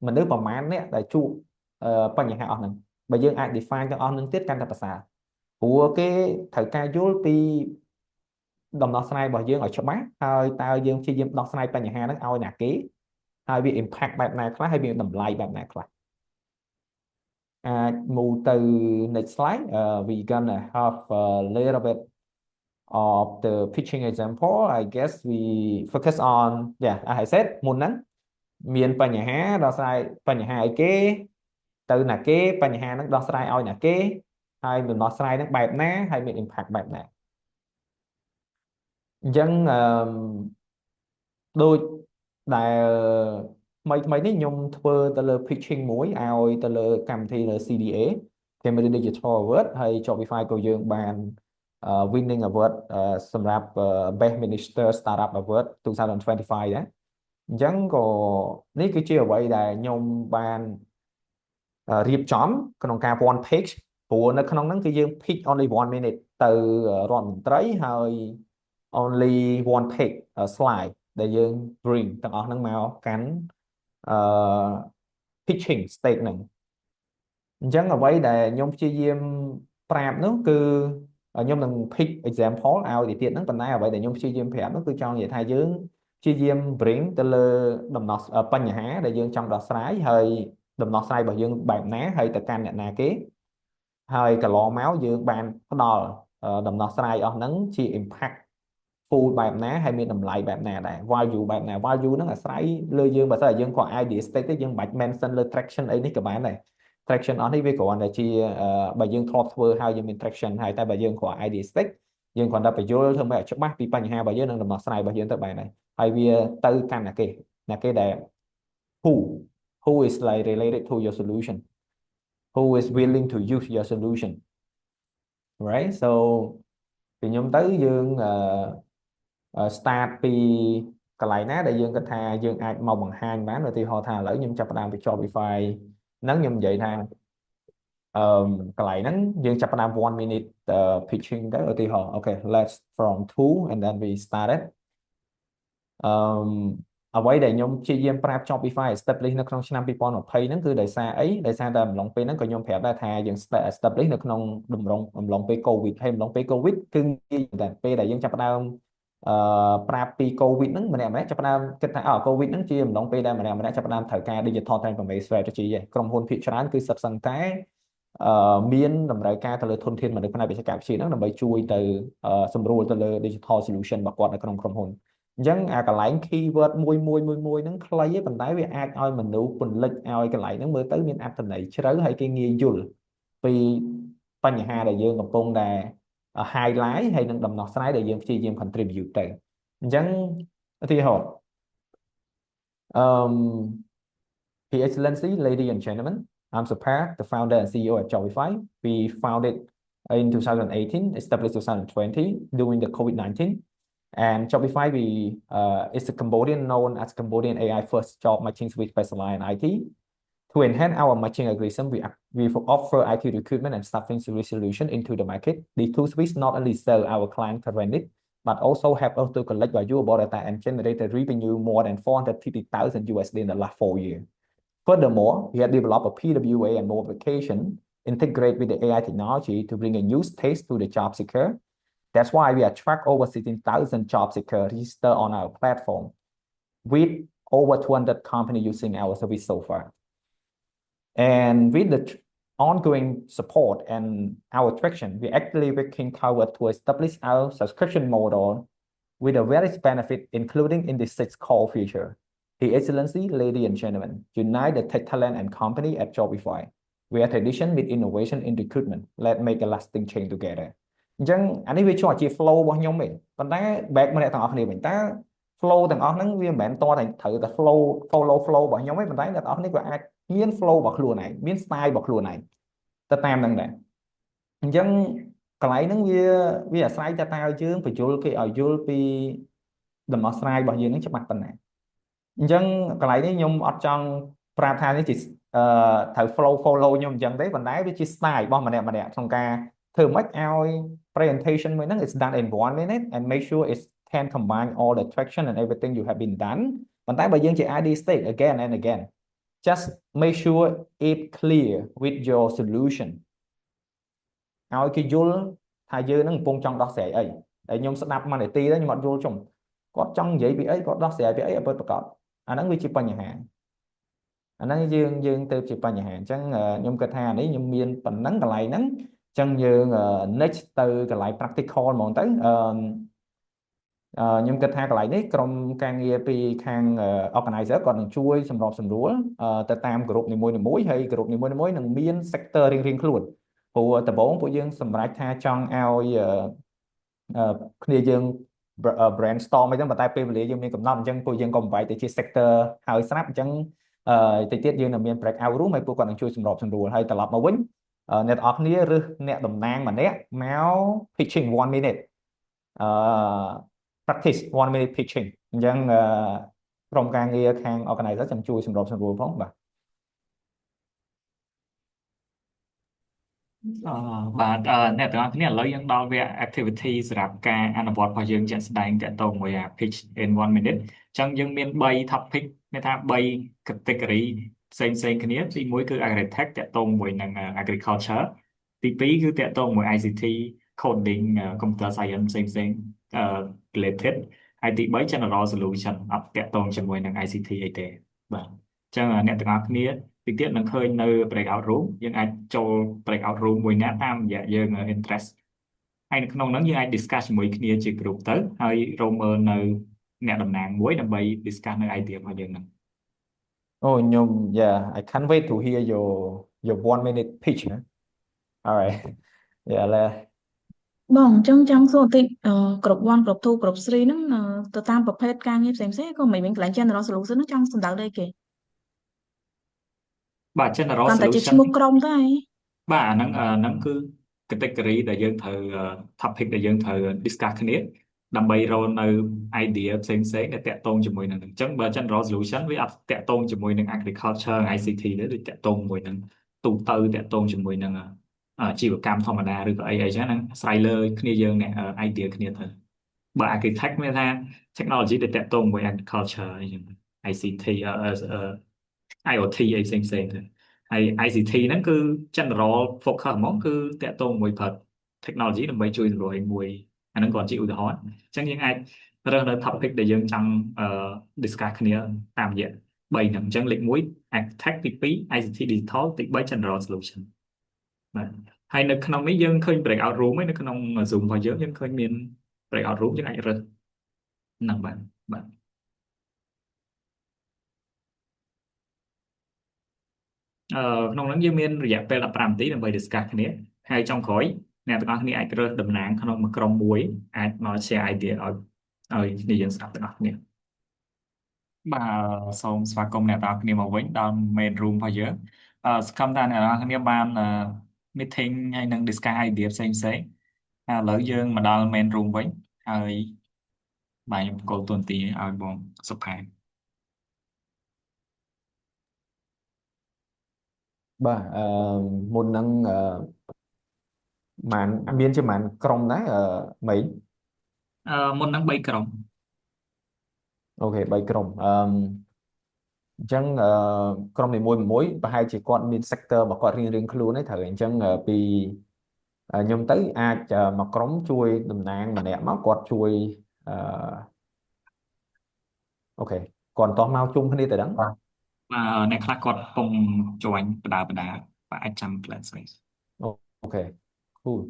មនុស្សប្រមាណអ្នកដែលជួបបញ្ហាអស់ហ្នឹងបើយើងអាច define ទាំងអស់ហ្នឹងទៀតកាន់តែប្រសើរព្រោះគេត្រូវការយល់ពីដំណោះស្រាយរបស់យើងឲ្យច្បាស់ហើយតើយើងព្យាយាមដោះស្រាយបញ្ហាហ្នឹងឲ្យណាគេហើយវា impact បែបណាខ្លះហើយវាតម្លៃបែបណាខ្លះអាច move ទៅ next slide we gonna have a little bit of the pitching example I guess we focus on yeah as I said មុនហ្នឹងមានបញ្ហាដោះស្រាយបញ្ហាអីគេទៅណាគេបញ្ហាហ្នឹងដោះស្រាយឲ្យណាគេហើយដំណោះស្រាយហ្នឹងបែបណាហើយមាន impact បែបណាអញ្ចឹងដូចដែលថ្មីនេះខ្ញុំធ្វើទៅលើ pitching មួយឲ្យទៅលើកម្មវិធីលើ CDA Cambridge Digital Award ហើយ Shopify ក៏យើងបាន winning award សម្រាប់ Best Minister Startup Award 2025 ដែរអញ្ចឹងក៏នេះគឺជាអ្វីដែលខ្ញុំបានរៀបចំក្នុងការ one page ព្រោះនៅក្នុងហ្នឹងគឺយើង pitch only 1 minute ទៅរដ្ឋមន្ត្រីហើយ only one page slide ដែលយើង bring ទាំងអស់ហ្នឹងមកកាន់pitching stage ហ្នឹងអញ្ចឹងអ្វីដែលខ្ញុំព្យាយាមប្រាប់នោះគឺខ្ញុំនឹង pick example ឲ្យទៅទៀតហ្នឹងប៉ុន្តែអ្វីដែលខ្ញុំព្យាយាមប្រាប់នោះគឺចង់និយាយថាយើងព្យាយាម bring ទៅលើដំណោះបញ្ហាដែលយើងចង់ដោះស្រាយហើយដំណោះស្រាយរបស់យើងបែបណាហើយទៅកាន់អ្នកណាគេហើយកន្លងមកយើងបានផ្ដល់ដំណោះស្រាយអស់ហ្នឹងជា impact full បែបណាហើយមានតម្លៃបែបណាដែរ value បែបណា value ហ្នឹងអាស្រ័យលើយើងបើសិនតែយើងគាត់ idea state ទេយើងមិនបាច់ mention លើ traction អីនេះក៏បានដែរ traction អស់នេះវាគ្រាន់តែជាបើយើងធ្លាប់ធ្វើហើយយើងមាន traction ហើយតែបើយើងគ្រាន់ idea state យើងគ្រាន់តែបញ្យល់ធ្វើឲ្យច្បាស់ពីបញ្ហារបស់យើងនិងដំណោះស្រាយរបស់យើងទៅបានហើយហើយវាទៅកាន់ណាគេដែល who is like related to your solution who is willing to use your solution right so ពីខ្ញុំទៅយើង start ពីកន្លែងណាដែលយើងគិតថាយើងអាចមកបង្ហាញបានឧទាហរណ៍ថាឥឡូវខ្ញុំចាប់ផ្ដើមពី Shopify ហ្នឹងខ្ញុំនិយាយថាកន្លែងហ្នឹងយើងចាប់ផ្ដើម 1 minute pitching ទៅឧទាហរណ៍ okay let's from 2 and then we started អ្វីដែលខ្ញុំព្យាយាមប្រាប់ Shopify establish នៅក្នុងឆ្នាំ2020ហ្នឹងគឺដោយសារអីដោយសារតែអំឡុងពេលហ្នឹងក៏ខ្ញុំប្រាប់ដែរថាយើង establish នៅក្នុងអំឡុងពេល COVID ហើយអំឡុងពេល COVID គឺតែពេលដែលយើងចាប់ផ្ដើមប្រាប់ពី COVID ហ្នឹងម្នាក់ចាប់ផ្ដើមគិតថាCOVID ហ្នឹងជាអំឡុងពេលដែលម្នាក់ចាប់ផ្ដើមត្រូវការ digital transformation strategy ឯងក្រុមហ៊ុនភាគច្រើនគឺសិតសឹងតែមានតម្រូវការទៅលើធនធានមនុស្សផ្នែកបច្ចេកវិទ្យាហ្នឹងដើម្បីជួយទៅសម្រួលទៅលើ digital solution របស់គាត់នៅក្នុងក្រុមហ៊ុនអញ្ចឹងអាកន្លែង keyword មួយហ្នឹងខ្លីទេប៉ុន្តែវាអាចឲ្យមនុស្សពន្លិចឲ្យកន្លែងហ្នឹងមើលទៅមានអត្ថន័យជ្រៅហើយគេងាយយល់ពីបញ្ហាដែលយើងកំពុងតែ highlight ហើយនឹងដំណោះស្រាយដែលយើងព្យាយាម contribute ទៅអញ្ចឹងឧទាហរណ៍His Excellency, ladies and gentlemen, I'm Supar, the founder and CEO at Shopify. We founded in 2018, established 2020 during the COVID-19. And Shopify is a Cambodian known as Cambodian AI first job matching suite specialized in IT. To enhance our matching algorithm, we offer IT recruitment and staffing solution into the market. These two suites not only sell our client current need, but also help us to collect valuable data and generate a revenue more than $450,000 USD in the last 4 years. Furthermore, we have developed a PWA and mobile application integrate with the AI technology to bring a use case to the job seeker. That's why we attract over 16,000 job seekers registered on our platform, with over 200 companies using our service so far. And with the ongoing support and our traction, we actually working toward to establish our subscription model with a various benefit, including in the 6 core feature. His Excellency, ladies and gentlemen, unite the tech talent and company at Shopify. We are tradition with innovation in recruitment. Let's make a lasting change together. អញ្ចឹងអានេះវាជាប់ជា flow របស់ខ្ញុំទេប៉ុន្តែ back មកអ្នកទាំងអស់គ្នាវិញតើ flow ទាំងអស់ហ្នឹងវាមិនមែនតតែត្រូវតែ follow flow របស់ខ្ញុំទេប៉ុន្តែអ្នកទាំងអស់នេះក៏អាចមាន flow របស់ខ្លួនឯងមាន style របស់ខ្លួនឯងទៅតាមហ្នឹងដែរអញ្ចឹងកន្លែងហ្នឹងវាអាស្រ័យទៅតើយើងបញ្យល់គេឲ្យយល់ពីដំណោះស្រាយរបស់យើងហ្នឹងច្បាស់ប៉ុណ្ណាអញ្ចឹងកន្លែងនេះខ្ញុំអត់ចង់ប្រាប់ថានេះជាត្រូវ flow follow ខ្ញុំអញ្ចឹងទេប៉ុន្តែវាជា style របស់ម្នាក់ម្នាក់ក្នុងការធ្វើម៉េចឲ្យ presentation មួយហ្នឹង is done in 1 minute and make sure it can combine all the traction and everything you have been done ប៉ុន្តែបើយើងជា ID state again and again just make sure it clear with your solution ឲ្យគេយល់ថាយើងនឹងកំពុងចង់ដោះស្រាយអីតែខ្ញុំស្ដាប់មួយនាទីទៅខ្ញុំអត់យល់ចុងគាត់ចង់និយាយពីអីគាត់ដោះស្រាយពីអីឲ្យពិតប្រាកដអាហ្នឹងវាជាបញ្ហាអាហ្នឹងយើងទៅជាបញ្ហាអញ្ចឹងខ្ញុំគិតថានេះខ្ញុំមានប៉ុណ្ណឹងកន្លែងហ្នឹងអញ្ចឹងយើង next ទៅកន្លែង practical ហ្មងទៅខ្ញុំគិតថាកន្លែងនេះក្រុមការងារពីខាង organizer គាត់នឹងជួយសម្របសម្រួលទៅតាមក្រុមនីមួយៗហើយក្រុមនីមួយៗនឹងមាន sector រៀងៗខ្លួនព្រោះដំបូងពួកយើងសម្រេចថាចង់ឲ្យគ្នាយើង brainstorm អីចឹងប៉ុន្តែពេលវេលាយើងមានកំណត់អញ្ចឹងពួកយើងក៏បែកទៅជា sector ហើយស្រាប់អញ្ចឹងតិចទៀតយើងនឹងមាន break out room ហើយពួកគាត់នឹងជួយសម្របសម្រួលហើយត្រឡប់មកវិញអ្នកទាំងអស់គ្នាឬអ្នកតំណាងម្នាក់មក pitching 1 minute practice 1 minute pitching អញ្ចឹងក្រុមការងារខាង organizer ចាំជួយសម្របសម្រួលផងបាទបាទអ្នកទាំងអស់គ្នាឥឡូវយើងដល់វគ្គ activity សម្រាប់ការអនុវត្តរបស់យើងជាក់ស្ដែងទាក់ទងមួយ pitch in 1 minute អញ្ចឹងយើងមាន3 topic មានថា3 category ផ្សេងគ្នាទី1គឺ agritech ទាក់ទងមួយនឹង agriculture ទី2គឺទាក់ទងមួយ ICT coding computer science ផ្សេងrelated ហើយទី3 general solution អត់ទាក់ទងជាមួយនឹង ICT អីទេបាទអញ្ចឹងអ្នកទាំងអស់គ្នាតិចទៀតនឹងឃើញនៅ breakout room យើងអាចចូល breakout room មួយណាតាមរយៈយើង interest ហើយនៅក្នុងហ្នឹងយើងអាច discuss ជាមួយគ្នាជា group ទៅហើយរកមើលនៅអ្នកតំណាងមួយដើម្បី discuss នៅ idea របស់យើងហ្នឹងអូខ្ញុំ yeah I can't wait to hear your 1 minute pitch alright yeah ឡើបងអញ្ចឹងចង់សួរបន្តិចគ្រប់ 1 គ្រប់ 2 គ្រប់ 3ហ្នឹងទៅតាមប្រភេទការងារផ្សេងៗក៏មិនមានកន្លែង general solution ហ្នឹងចង់សំដៅទៅអីគេបាទ general គ្រាន់តែជាឈ្ solution មោះក្រុមទៅឯងបាទអាហ្នឹងគឺ category ដែលយើងត្រូវ topic ដែលយើងត្រូវ discuss គ្នាដើម្បីរកនៅ idea ផ្សេងដែលតាក់ទងជាមួយនឹងហ្នឹងអញ្ចឹងបើ general solution វាអត់តាក់ទងជាមួយនឹង agriculture ICT ទេដូចតាក់ទងជាមួយនឹងទូទៅតាក់ទងជាមួយនឹងអាជីវកម្មធម្មតាឬក៏អីចឹងហ្នឹងអាស្រ័យលើគ្នាយើងអ្នក idea គ្នាទៅបើ architect មានថា technology ដែលតាក់ទងជាមួយ agriculture អីចឹង ICT IoT អីផ្សេងទៅហើយ ICT ហ្នឹងគឺ general focus ហ្មងគឺតាក់ទងមួយប្រើ technology ដើម្បីជួយសម្រួលឲ្យមួយអាហ្នឹងគាត់ជាឧទាហរណ៍អញ្ចឹងយើងអាចរើសនៅ topic ដែលយើងចង់discuss គ្នាតាមរយៈ3ហ្នឹងអញ្ចឹងលេខ1 architect ទី2 ICT digital ទី3 general solution បាទហើយនៅក្នុងនេះយើងឃើញ breakout room ឯនៅក្នុង Zoom របស់យើងឃើញមាន breakout room យើងអាចរើសហ្នឹងបាទក្នុងនោះយើងមានរយៈពេល15នាទីដើម្បី discuss គ្នាហើយចុងក្រោយអ្នកទាំងអស់គ្នាអាចរើសតំណាងក្នុងមួយក្រុមមួយអាចមក share idea ឲ្យគ្នាយើងស្ដាប់ទាំងអស់គ្នាបាទសូមស្វាគមន៍អ្នកទាំងអស់គ្នាមកវិញដល់ main room របស់យើងសង្ឃឹមថាអ្នកទាំងអស់គ្នាបាន meeting ហើយនឹង discuss idea ផ្សេងឥឡូវយើងមកដល់ main room វិញហើយបាទខ្ញុំកូនតួនាទីឲ្យបងសុផានបាទមុនហ្នឹងមានជាក្រុមដែរមីមុនហ្នឹង3ក្រុមអូខេ3ក្រុមអញ្ចឹងក្រុមនីមួយប្រហែលជាគាត់មាន sector របស់គាត់រៀងខ្លួនទេត្រូវអញ្ចឹងពីខ្ញុំទៅអាចមកក្រុមជួយតំណាងម្នាក់មកគាត់ជួយអូខេគាត់តោះមកជុំគ្នាទៅដឹងបាទអ្នកខ្លះគាត់កំពុង join បដាបាទអាចចាំ plan space អូខេ cool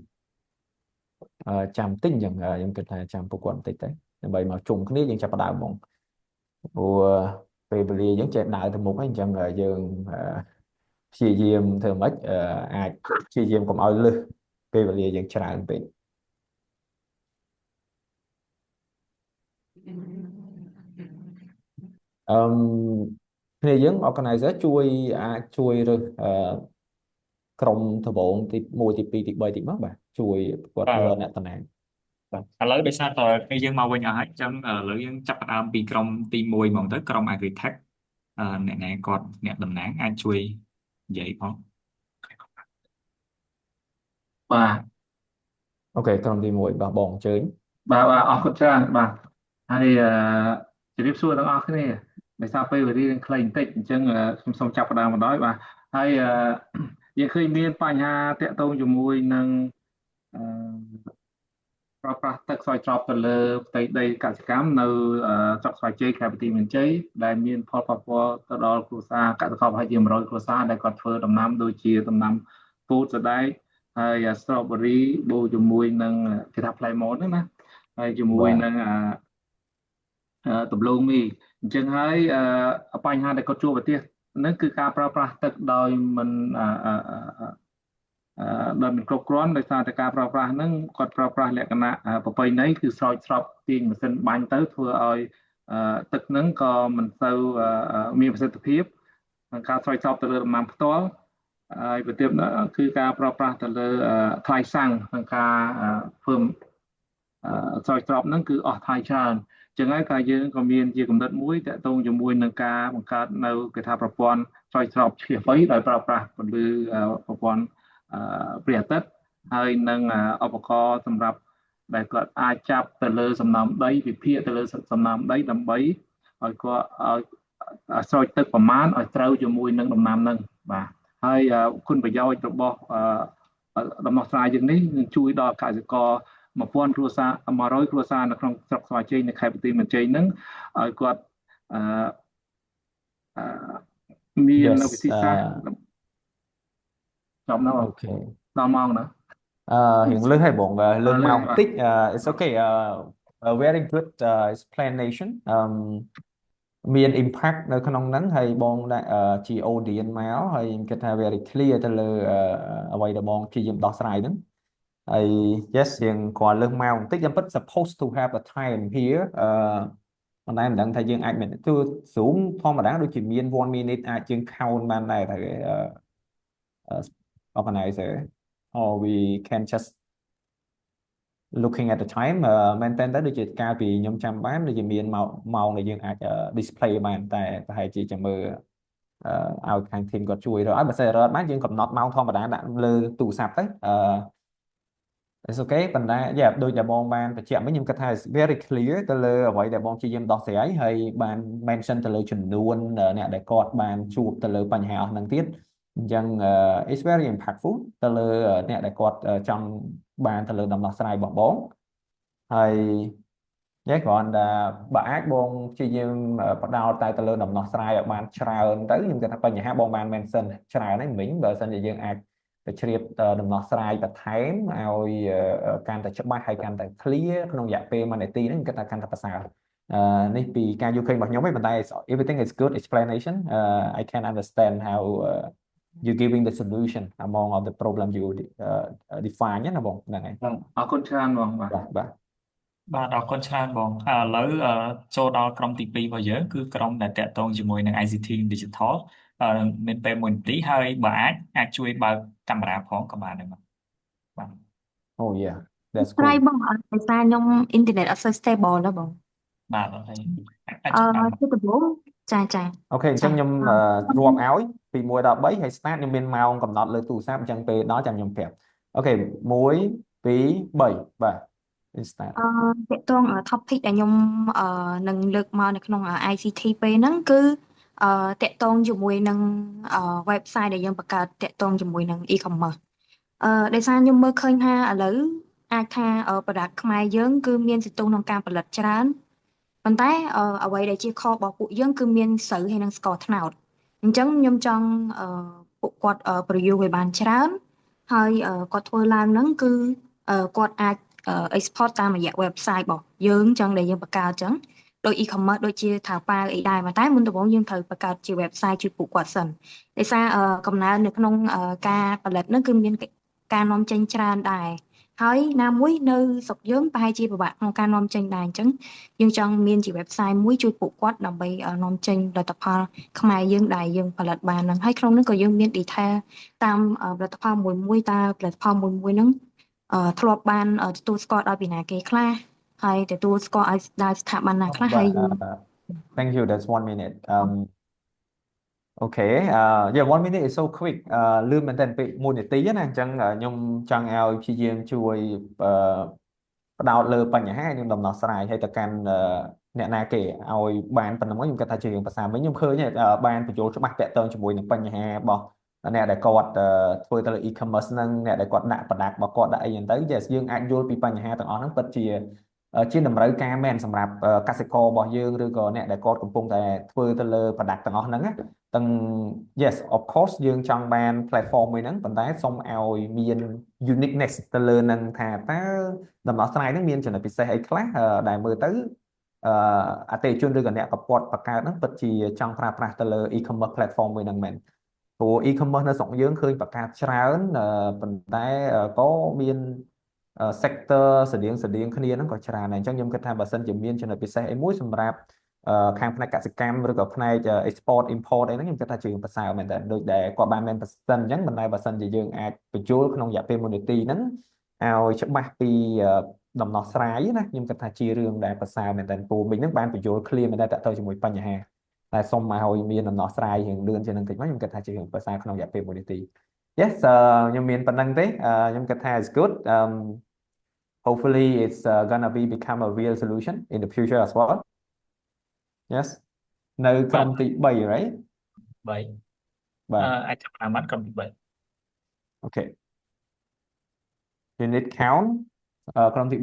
ចាំតិចអញ្ចឹងខ្ញុំគិតថាចាំពួកគាត់បន្តិចទៅដើម្បីមកជុំគ្នាយើងចាប់ផ្ដើមហ្មងព្រោះពេលវេលាយើងចេះដើរទៅមុខហើយអញ្ចឹងយើងព្យាយាមធ្វើម៉េចអាចព្យាយាមកុំឲ្យលើសពេលវេលាយើងច្រើនពេក អឺគ្នាយើង organizer ជួយអាចជួយរើសក្រុមដំបូងទី1ទី2ទី3ទីមកបាទជួយគាត់លើអ្នកតំណាងបាទឥឡូវដោយសារតើគ្នាយើងមកវិញអស់ហើយអញ្ចឹងឥឡូវយើងចាប់ផ្ដើមពីក្រុមទី1ហ្មងទៅក្រុម Agritech អ្នកណាគាត់អ្នកតំណាងអាចជួយនិយាយផង បាទ អូខេក្រុមទី1បាទបងអញ្ជើញ បាទអរគុណច្រើនបាទហើយជម្រាបសួរទាំងអស់គ្នាដោយសារពេលវេលានឹងខ្លីបន្តិចអញ្ចឹងខ្ញុំសូមចាប់ផ្ដើមបណ្ដោយបាទហើយយើងឃើញមានបញ្ហាតាក់ទងជាមួយនឹងអឺប្រើប្រាស់ទឹកស្រោចស្រពទៅលើផ្ទៃដីកសិកម្មនៅស្រុកស្វាយជ័យខេត្តបន្ទាយមានជ័យដែលមានផលប៉ះពាល់ទៅដល់គ្រួសារកសិករប្រហែលជា100គ្រួសារដែលគាត់ធ្វើដំណាំដូចជាដំណាំពោតសណ្តែកហើយ strawberry បូកជាមួយនឹងគេថា ផ្លែម៉ូតហ្នឹងណាហើយជាមួយនឹងដំឡូងមីអញ្ចឹងហើយបញ្ហាដែលគាត់ជួបប្រទះហ្នឹងគឺការប្រើប្រាស់ទឹកដោយមិនគ្រប់គ្រាន់ដោយសារតែការប្រើប្រាស់ហ្នឹងគាត់ប្រើប្រាស់លក្ខណៈប្រពៃណីគឺស្រោចស្រពទាញម៉ាស៊ីនបាញ់ទៅធ្វើឲ្យទឹកហ្នឹងក៏មិនសូវមានប្រសិទ្ធភាពក្នុងការស្រោចស្រពទៅលើដំណាំផ្ទាល់ហើយបន្ទាប់នោះគឺការប្រើប្រាស់ទៅលើថ្លៃសាំងក្នុងការធ្វើស្រោចស្រពហ្នឹងគឺអស់ថ្លៃច្រើនចឹងហើយក៏យើងក៏មានជាគំនិតមួយតាក់ទងជាមួយនឹងការបង្កើតនៅគេថាប្រព័ន្ធស្រោចស្រពឆ្លៀសវៃដោយប្រើប្រាស់ពន្លឺប្រព័ន្ធព្រះអាទិត្យហើយនឹងឧបករណ៍សម្រាប់ដែលគាត់អាចចាប់ទៅលើសំណើមដីវិភាគទៅលើសំណើមដីដើម្បីឲ្យគាត់ឲ្យស្រោចទឹកប្រមាណឲ្យត្រូវជាមួយនឹងដំណាំហ្នឹងបាទហើយគុណប្រយោជន៍របស់ដំណោះស្រាយយើងនេះនឹងជួយដល់កសិករ1000គ្រួសារ100គ្រួសារនៅក្នុងស្រុកស្វាយជ័យនៅខេត្តបន្ទាយមានជ័យហ្នឹងឲ្យគាត់មានវិធីសាស្ត្រចំណាអូខេដល់ម៉ោងណារៀងលើសហើយបងលើម៉ោងបន្តិច it's okay very good explanation មាន impact នៅក្នុងហ្នឹងហើយបងដាក់ជា audience មកហើយគិតថា very clear ទៅលើអ្វីដែលបងព្យាយាមដោះស្រាយហ្នឹងហើយ yes យើងគាត់លើសម៉ោងបន្តិចតែពិត supposed to have a time here ប៉ុន្តែមិនដឹងថាយើងអាចមានទូ Zoom ធម្មតាដូចជាមាន1 minute អាចយើង count បានដែរតែorganizer or we can just looking at the time មែនតើដូចជាកាលពីខ្ញុំចាំបានដូចជាមានម៉ោងដែលយើងអាច display បានតែប្រហែលជាចាំមើលឲ្យខាង team គាត់ជួយរើឲ្យបើសិនរើបានយើងកំណត់ម៉ោងធម្មតាដាក់លើទូរស័ព្ទទៅit's okay ប៉ុន្តែដូចដែលបងបានបញ្ជាក់មិញខ្ញុំគិតថា very clear ទៅលើអ្វីដែលបងព្យាយាមដោះស្រាយហើយបាន mention ទៅលើចំនួនអ្នកដែលគាត់បានជួបទៅលើបញ្ហាអស់ហ្នឹងទៀតអញ្ចឹង it's very impactful ទៅលើអ្នកដែលគាត់ចង់បានទៅលើដំណោះស្រាយរបស់បងហើយគ្រាន់តែបើអាចបងព្យាយាមបដោតតែទៅលើដំណោះស្រាយឲ្យបានច្រើនទៅខ្ញុំគិតថាបញ្ហាបងបាន mention ច្រើនហើយមិញបើសិនជាយើងអាចទៅជ្រាបដំណោះស្រាយបន្ថែមឲ្យកាន់តែច្បាស់ហើយកាន់តែ clear ក្នុងរយៈពេល1នាទីហ្នឹងខ្ញុំគិតថាកាន់តែប្រសើរនេះពីការយល់ឃើញរបស់ខ្ញុំឯងប៉ុន្តែ everything is good explanation I can understand how you giving the solution among all the problem you define ណាបងហ្នឹងហើយអរគុណច្រើនបងបាទបាទអរគុណច្រើនបងឥឡូវចូលដល់ក្រុមទី2របស់យើងគឺក្រុមដែលតាក់ទងជាមួយនឹង ICT Digital មានពេល1នាទីហើយបើអាចជួយបើកកាមេរ៉ាផងក៏បានដែរបាទអូ yeah that's ស្រាយបងអត់ដោយសារខ្ញុំអ៊ីនធឺណិតអត់សូវ stable ណាបងបាទហើយគឺដំបូងចា អូខេអញ្ចឹងខ្ញុំរាប់ឲ្យពី1ដល់3ហើយ start ខ្ញុំមានម៉ោងកំណត់លើទូរស័ព្ទអញ្ចឹងពេលដល់ចាំខ្ញុំប្រាប់អូខេ1 2 3បាទstart តាក់ទង topic ដែលខ្ញុំនឹងលើកមកនៅក្នុង ICT ពេលហ្នឹងគឺតាក់ទងជាមួយនឹង website ដែលយើងបង្កើតតាក់ទងជាមួយនឹង e-commerce ដោយសារខ្ញុំមើលឃើញថាឥឡូវអាចថា product ខ្មែរយើងគឺមានសន្ទុះក្នុងការផលិតច្រើនប៉ុន្តែអ្វីដែលជាខរបស់ពួកយើងគឺមានស្រូវហើយនិងស្ករត្នោតអញ្ចឹងខ្ញុំចង់ពួកគាត់ប្រយោគឲ្យបានច្រើនហើយគាត់ធ្វើឡើងហ្នឹងគឺគាត់អាចexport តាមរយៈ website របស់យើងចឹងដែលយើងបង្កើតចឹងដោយ e-commerce ដូចជាថាប៉ាវអីដែរតែមុនដំបូងយើងត្រូវបង្កើតជា website ជួយពួកគាត់សិនដោយសារកំណើននៅក្នុងការផលិតហ្នឹងគឺមាន ការនាំចេញច្រើនដែរហើយណាមួយនៅស្រុកយើងប្រហែលជាពិបាកក្នុងការនាំចេញដែរអញ្ចឹងយើងចង់មានជា website មួយជួយពួកគាត់ដើម្បីនាំចេញផលិតផលខ្មែរយើងដែលយើងផលិតបានហ្នឹងហើយក្នុងហ្នឹងក៏យើងមាន detail តាមផលិតផលមួយតើផលិតផលមួយហ្នឹងធ្លាប់បានទទួលស្គាល់ដោយពីណាគេខ្លះហើយទទួលស្គាល់ឲ្យដោយស្ថាប័នណាខ្លះហើយ Thank you. That's 1 minute. Okay. Yeah, 1 minute is so quick. លឿនមែនតើពេល1នាទីណាអញ្ចឹងខ្ញុំចង់ឲ្យព្យាយាមជួយផ្ដោតលើបញ្ហាខ្ញុំដំណោះស្រាយឲ្យទៅកាន់អ្នកណាគេឲ្យបានប៉ុណ្្នឹងមកខ្ញុំគិតថាជារឿងភាសាវិញខ្ញុំឃើញបានបញ្ចូលច្បាស់តាក់ទងជាមួយនឹងបញ្ហារបស់អ្នកដែលគាត់ធ្វើទៅលើ e-commerce ហ្នឹងអ្នកដែលគាត់ដាក់ product របស់គាត់ដាក់អីហ្នឹងទៅ yes យើងអាចយល់ពីបញ្ហាទាំងអស់ហ្នឹងពិតជាតម្រូវការមែនសម្រាប់កសិកររបស់យើងឬក៏អ្នកដែលគាត់កំពុងតែធ្វើទៅលើ product ទាំងអស់ហ្នឹងណាទាំង yes of course យើងចង់បាន platform មួយហ្នឹងប៉ុន្តែសូមឲ្យមាន uniqueness ទៅលើនឹងថាតើដំណោះស្រាយហ្នឹងមានចំណុចពិសេសអីខ្លះដែលមើលទៅអតិថិជនឬក៏អ្នកកពាត់បង្កើតហ្នឹងពិតជាចង់ប្រើប្រាស់ទៅលើ e-commerce platform មួយហ្នឹងមែនព្រោះ e-commerce នៅស្រុកយើងឃើញបង្កើតច្រើនប៉ុន្តែក៏មានsector ស្តៀងគ្នាហ្នឹងក៏ច្រើនដែរអញ្ចឹងខ្ញុំគិតថាបើសិនជាមានចំណុចពិសេសអីមួយសម្រាប់ខាងផ្នែកកសិកម្មឬក៏ផ្នែក export import អីហ្នឹងខ្ញុំគិតថាជារឿងប្រសើរមែនតើដូចដែលគាត់បានមែនប្រសិនអញ្ចឹងប៉ុន្តែបើសិនជាយើងអាចបញ្ចូលក្នុងរយៈពេល1នាទីហ្នឹងឲ្យច្បាស់ពីដំណោះស្រាយណាខ្ញុំគិតថាជារឿងដែលប្រសើរមែនតើព្រោះមិញហ្នឹងបានបញ្ចូល clear មែនតើតទៅជាមួយបញ្ហាតែសូមឲ្យមានដំណោះស្រាយរឿងលឿនជាងនឹងតិចមកខ្ញុំគិតថាជារឿងប្រសើរក្នុងរយៈពេល1នាទី Yes ខ្ញុំមានប៉ុណ្្នឹងទេខ្ញុំគិតថា is good hopefully it's gonna become a real solution in the future as well Yes នៅក្រុមទី3 right 3អាចចាប់តាមបានក្រុមទី3 Okay unit count ក្រុមទី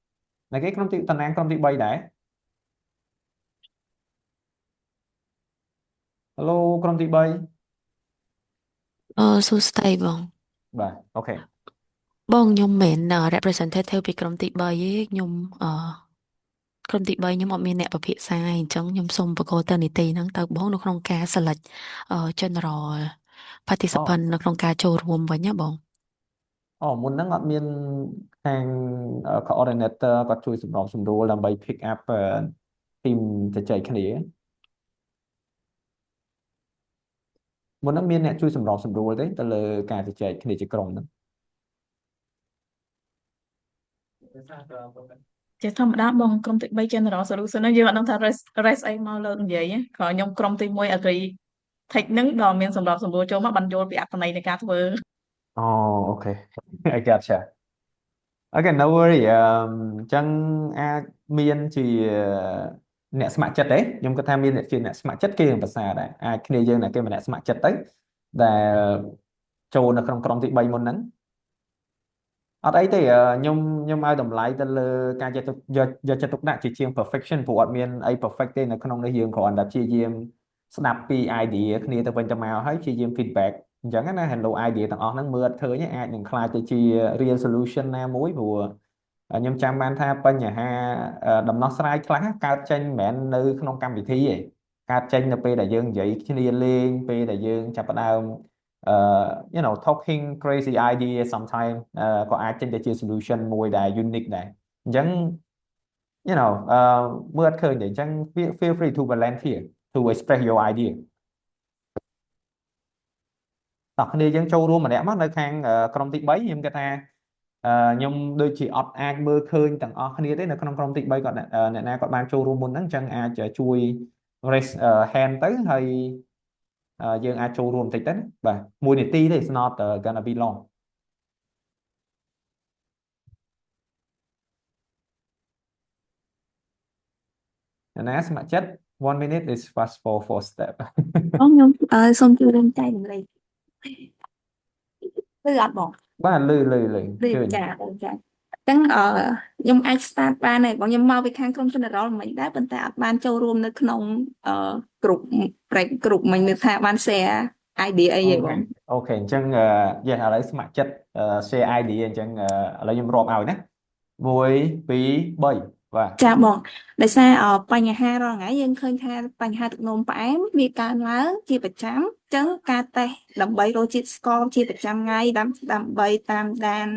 3នៅគេក្រុមទីតំណាងក្រុមទី3ដែរ Hello ក្រុមទី3សួស្តីបង បាទអូខេ បងខ្ញុំមិនមែន representative ពីក្រុមទី3ទេខ្ញុំក្រុមទី3ខ្ញុំអត់មានអ្នកពិភាក្សាអញ្ចឹងខ្ញុំសូមបកគោទៅនីតិហ្នឹងទៅបងនៅក្នុងការ select general participant នៅក្នុងការចូលរួមវិញណាបងមុនហ្នឹងអត់មានខាង coordinator គាត់ជួយសម្របសម្រួលដើម្បី pick up team ជជែកគ្នាមុនហ្នឹងមានអ្នកជួយសម្របសម្រួលទេទៅលើការជជែកគ្នាជាក្រុមហ្នឹងជាធម្មតាបងក្រុមទី3 General Solution ហ្នឹងយើងអត់ដឹងថា rest អីមកលើកនិយាយគ្រាន់ខ្ញុំក្រុមទី1 agree take ហ្នឹងដល់មានសម្រាប់សម្រួលចូលមកបានយល់ពីអត្ថន័យនៃការធ្វើ អូខេ I gotcha Okay no worry អញ្ចឹងអាចមានជាអ្នកស្ម័គ្រចិត្តទេខ្ញុំគិតថាមានអ្នកជាអ្នកស្ម័គ្រចិត្តគេនឹងប្រសើរដែរអាចគ្នាយើងណាគេម្នាក់ស្ម័គ្រចិត្តទៅដែលចូលនៅក្នុងក្រុមទី3មុនហ្នឹងអត់អីទេខ្ញុំឲ្យតម្លៃទៅលើការយកចិត្តទុកដាក់ជាជាង perfection ព្រោះអត់មានអី perfect ទេនៅក្នុងនេះយើងគ្រាន់តែព្យាយាមស្ដាប់ពី idea គ្នាទៅវិញទៅមកហើយព្យាយាម feedback អញ្ចឹងណា hello idea ទាំងអស់ហ្នឹងមើលអត់ឃើញអាចនឹងខ្លាចទៅជា real solution ណាមួយព្រោះខ្ញុំចាំបានថាបញ្ហាដំណោះស្រាយខ្លះកើតចេញមិនមែននៅក្នុងកម្មវិធីទេកើតចេញនៅពេលដែលយើងនិយាយគ្នាលេងពេលដែលយើងចាប់ផ្ដើមyou know talking crazy idea sometimes ក៏អាចចេញទៅជា solution មួយដែល unique ដែរអញ្ចឹង you know មើលអត់ឃើញទេអញ្ចឹង feel free to volunteer to express your idea តោះគ្នាយើងចូលរួមម្នាក់មកនៅខាងក្រុមទី3ខ្ញុំគិតថាខ្ញុំដូចជាអត់អាចមើលឃើញទាំងអស់គ្នាទេនៅក្នុងក្រុមទី3គាត់អ្នកណាគាត់បានចូលរួមមុនហ្នឹងអញ្ចឹងអាចជួយ raise hand ទៅហើយយើងអាចចូលរួមបន្តិចទៅបាទ1នាទីទេ it's not gonna be long ណាស្ម័គ្រចិត្ត 1 minute is fast for step ខ្ញុំសូមជួយរួមចែករំលែកឬអត់បងបាទលឺចាខ្ញុំអាច start បានហើយបងខ្ញុំមកពីខាងក្រុម General មិនដែរប៉ុន្តែអត់បានចូលរួមនៅក្នុងgroup break group មិននៅថាបាន share idea អីទេបងអូខេអញ្ចឹងឥឡូវស្ម័គ្រចិត្ត share idea អញ្ចឹងឥឡូវខ្ញុំរាប់ឲ្យណា1 2 3 បាទ ចាបងដោយសារបញ្ហារាល់ថ្ងៃយើងឃើញថាបញ្ហាទឹកនោមផ្អែមវាកើនឡើងជាប្រចាំអញ្ចឹងការតេស្តដើម្បីរកជាតិស្ករជាប្រចាំថ្ងៃដើម្បីតាមដាន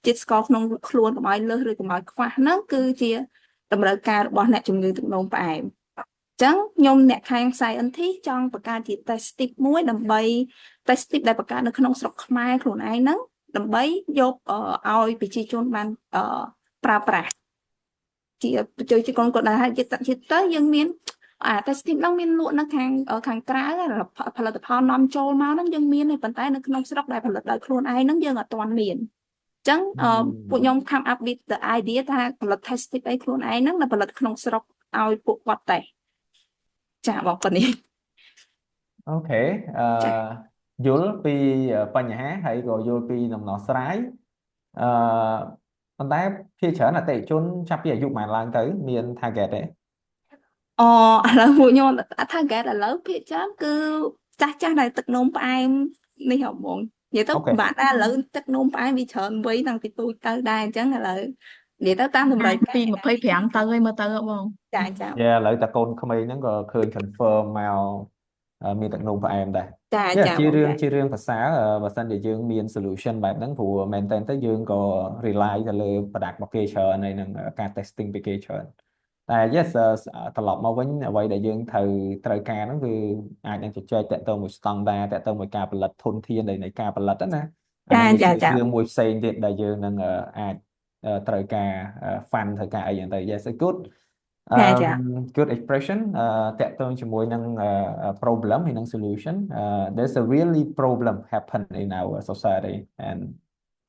ជាតិស្ករក្នុងខ្លួនកុំឲ្យលើសឬកុំឲ្យខ្វះហ្នឹងគឺជាតម្រូវការរបស់អ្នកជំងឺទឹកនោមផ្អែមអញ្ចឹងខ្ញុំអ្នកខាង Scientist ចង់បង្កើតជា test tip មួយដើម្បី test tip ដែលបង្កើតនៅក្នុងស្រុកខ្មែរខ្លួនឯងហ្នឹងដើម្បីយកឲ្យប្រជាជនបានប្រើប្រាស់ជាប្រជាជនគាត់ដែរហើយជាទៅយើងមានtest tip ហ្នឹងមានលក់នៅខាងក្រៅផលិតផលនាំចូលមកហ្នឹងយើងមានហើយប៉ុន្តែនៅក្នុងស្រុកដែលផលិតដោយខ្លួនឯងហ្នឹងយើងអត់ទាន់មានអញ្ចឹងពួកខ្ញុំ come up with the idea ថាផលិត test tip អីខ្លួនឯងហ្នឹងដែលផលិតក្នុងស្រុកឲ្យពួកគាត់តេស្តចាបងប៉ុណ្នេះ អូខេយល់ពីបញ្ហាហើយក៏យល់ពីដំណោះស្រាយអឺប៉ុន្តែភាគច្រើនអតិថិជនចាប់ពីអាយុប៉ុន្មានឡើងទៅមាន target ទេ ឥឡូវពួកខ្ញុំtarget ឥឡូវភាគច្រើនគឺចាស់ដែលទឹកនោមផ្អែមនេះហ៎បងនិយាយទៅ អូខេ បាក់ដែរឥឡូវទឹកនោមផ្អែមវាច្រើនវ័យតាំងពីទូចទៅដែរអញ្ចឹងឥឡូវនិយាយទៅតាមតម្រូវការពី25ទៅហើយមើលទៅបងចា ឥឡូវតាកូនក្មេងហ្នឹងក៏ឃើញ confirm មកមានទឹកនោមផ្អែមដែរ ចា ជា បង រឿង ចា ជារឿងភាសាបើសិនជាយើងមាន solution បែបហ្នឹងព្រោះមែនតើទៅយើងក៏ rely ទៅលើ product របស់គេច្រើនហើយនឹងការ testing ពីគេច្រើនតែ yes ត្រឡប់មកវិញអ្វីដែលយើងត្រូវការហ្នឹងគឺអាចនឹងជជែកតាក់ទងមួយ standard តាក់ទងមួយការផលិតធនធាននៃការផលិតហ្នឹងណាអាហ្នឹងវាជារឿងមួយផ្សេងទៀតដែលយើងនឹងអាចត្រូវការ fund ត្រូវការអីយ៉ាងទៅ yes good ចា good expression តាក់ទងជាមួយនឹងproblem ហើយនឹង solution there's a really problem happen in our society and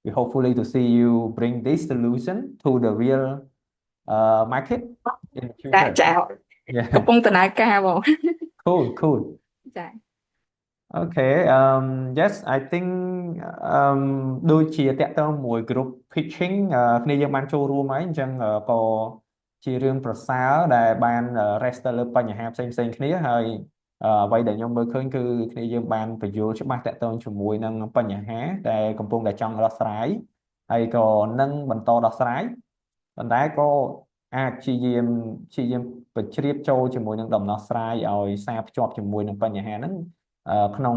we hopefully to see you bring this solution to the real market in the ចា future ចា yeah កំពុងដំណើរការបង cool ចា Okay yes I think ដូចជាតាក់ទងមួយ group pitching គ្នាយើងបានចូលរួមហើយអញ្ចឹងក៏ជារឿងប្រសើរដែលបាន rest ទៅលើបញ្ហាផ្សេងគ្នាហើយអ្វីដែលខ្ញុំមើលឃើញគឺគ្នាយើងបានបញ្យល់ច្បាស់តាក់ទងជាមួយនឹងបញ្ហាដែលកំពុងតែចង់ដោះស្រាយហើយក៏នឹងបន្តដោះស្រាយប៉ុន្តែក៏អាចព្យាយាមបញ្ជ្រាបចូលជាមួយនឹងដំណោះស្រាយឲ្យសារភ្ជាប់ជាមួយនឹងបញ្ហាហ្នឹងក្នុង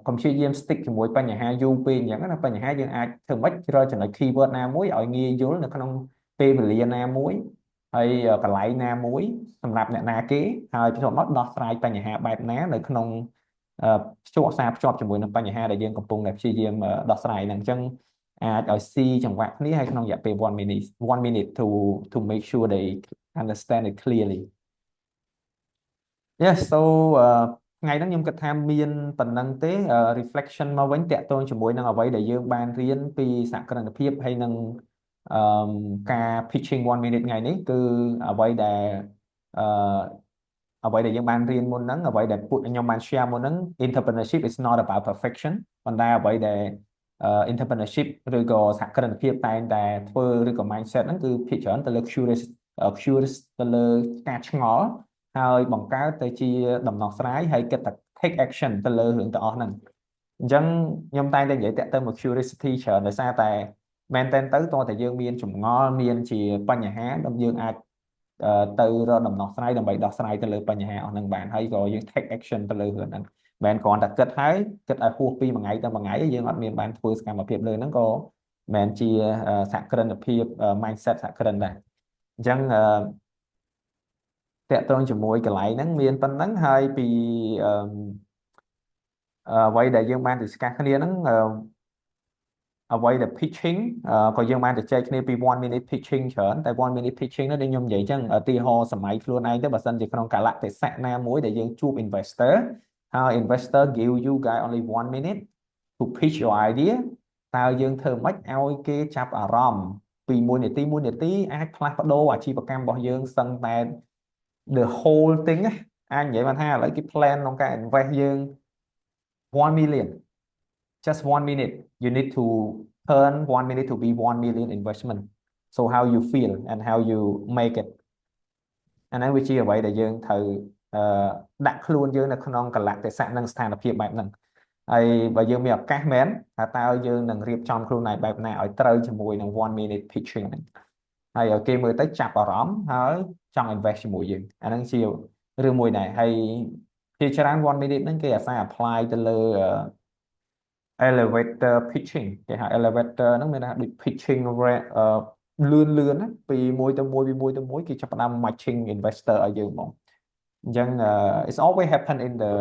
កុំព្យាយាម stick ជាមួយបញ្ហាយូរពេកអញ្ចឹងណាបញ្ហាយើងអាចធ្វើម៉េចរកចំណុច keyword ណាមួយឲ្យងាយយល់នៅក្នុងពេលវេលាណាមួយហើយកន្លែងណាមួយសម្រាប់អ្នកណាគេហើយបន្ទាប់មកដោះស្រាយបញ្ហាបែបណានៅក្នុងភ្ជាប់ជាមួយនឹងបញ្ហាដែលយើងកំពុងតែព្យាយាមដោះស្រាយហ្នឹងអញ្ចឹងអាចឲ្យស៊ីចង្វាក់គ្នាហើយក្នុងរយៈពេល1 minute to make sure they understand it clearly yes so ថ្ងៃហ្នឹងខ្ញុំគិតថាមានប៉ុណ្ណឹងទេ reflection មកវិញតាក់ទងជាមួយនឹងអ្វីដែលយើងបានរៀនពីសហគ្រិនភាពហើយនឹងការ pitching 1 minute ថ្ងៃនេះគឺអ្វីដែលយើងបានរៀនមុនហ្នឹងអ្វីដែលពួកខ្ញុំបាន share មុនហ្នឹង entrepreneurship is not about perfection ប៉ុន្តែអ្វីដែល entrepreneurship ឬក៏សហគ្រិនភាពតែងតែធ្វើឬក៏ mindset ហ្នឹងគឺភាគច្រើនទៅលើ curious ទៅលើការឆ្ងល់ហើយបង្កើតទៅជាដំណោះស្រាយហើយគិតតែ take action ទៅលើរឿងទាំងអស់ហ្នឹងអញ្ចឹងខ្ញុំតែងតែនិយាយតាក់ទងមក curiosity ច្រើនដោយសារតែមែនតើតើតែយើងមានចម្ងល់មានជាបញ្ហាដែលយើងអាចទៅរកដំណោះស្រាយដើម្បីដោះស្រាយទៅលើបញ្ហាអស់ហ្នឹងបានហើយក៏យើង take action ទៅលើរឿងហ្នឹងមិនគ្រាន់តែគិតឲ្យហួសពីមួយថ្ងៃទៅមួយថ្ងៃយើងអត់មានបានធ្វើសកម្មភាពលើហ្នឹងក៏មិនជាសហគ្រិនភាព mindset សហគ្រិនដែរអញ្ចឹងតាក់ទងជាមួយកន្លែងហ្នឹងមានប៉ុណ្ណឹងហើយពីអ្វីដែលយើងបានdiscussគ្នាហ្នឹងអ្វីដែល pitching ក៏យើងបានជជែកគ្នាពី1 minute pitching ច្រើនតែ1 minute pitching នោះដូចខ្ញុំនិយាយអញ្ចឹងឧទាហរណ៍សម័យខ្លួនឯងទៅបើសិនជាក្នុងកាលៈទេសៈណាមួយដែលយើងជួប investor ហើយ investor give you guys only 1 minute to pitch your idea តើយើងធ្វើម៉េចឲ្យគេចាប់អារម្មណ៍ពី1នាទីអាចផ្លាស់ប្ដូរអាជីវកម្មរបស់យើងសឹងតែ the whole thing អាចនិយាយបានថាឥឡូវគេ plan ក្នុងការ invest យើង1 million just 1 minute you need to turn 1 minute to be 1 million investment so how you feel and how you make it អាហ្នឹងវាជាអ្វីដែលយើងត្រូវដាក់ខ្លួនយើងនៅក្នុងកលៈទេសៈនិងស្ថានភាពបែបហ្នឹងហើយបើយើងមានឱកាសមែនថាតើយើងនឹងរៀបចំខ្លួនឯងបែបណាឲ្យត្រូវជាមួយនឹង1 minute pitching ហ្នឹង ហើយឲ្យគេមើលទៅចាប់អារម្មណ៍ហើយចង់ invest ជាមួយយើងអាហ្នឹងជារឿងមួយដែរហើយជាច្រើន one minute ហ្នឹងគេអាសា apply ទៅលើ elevator pitching គេហៅ elevator ហ្នឹងមានថាដូច pitching លឿនណាពីមួយទៅមួយគេចាប់ផ្ដើម matching investor ឲ្យយើងហ្មងអញ្ចឹង it's always happen in the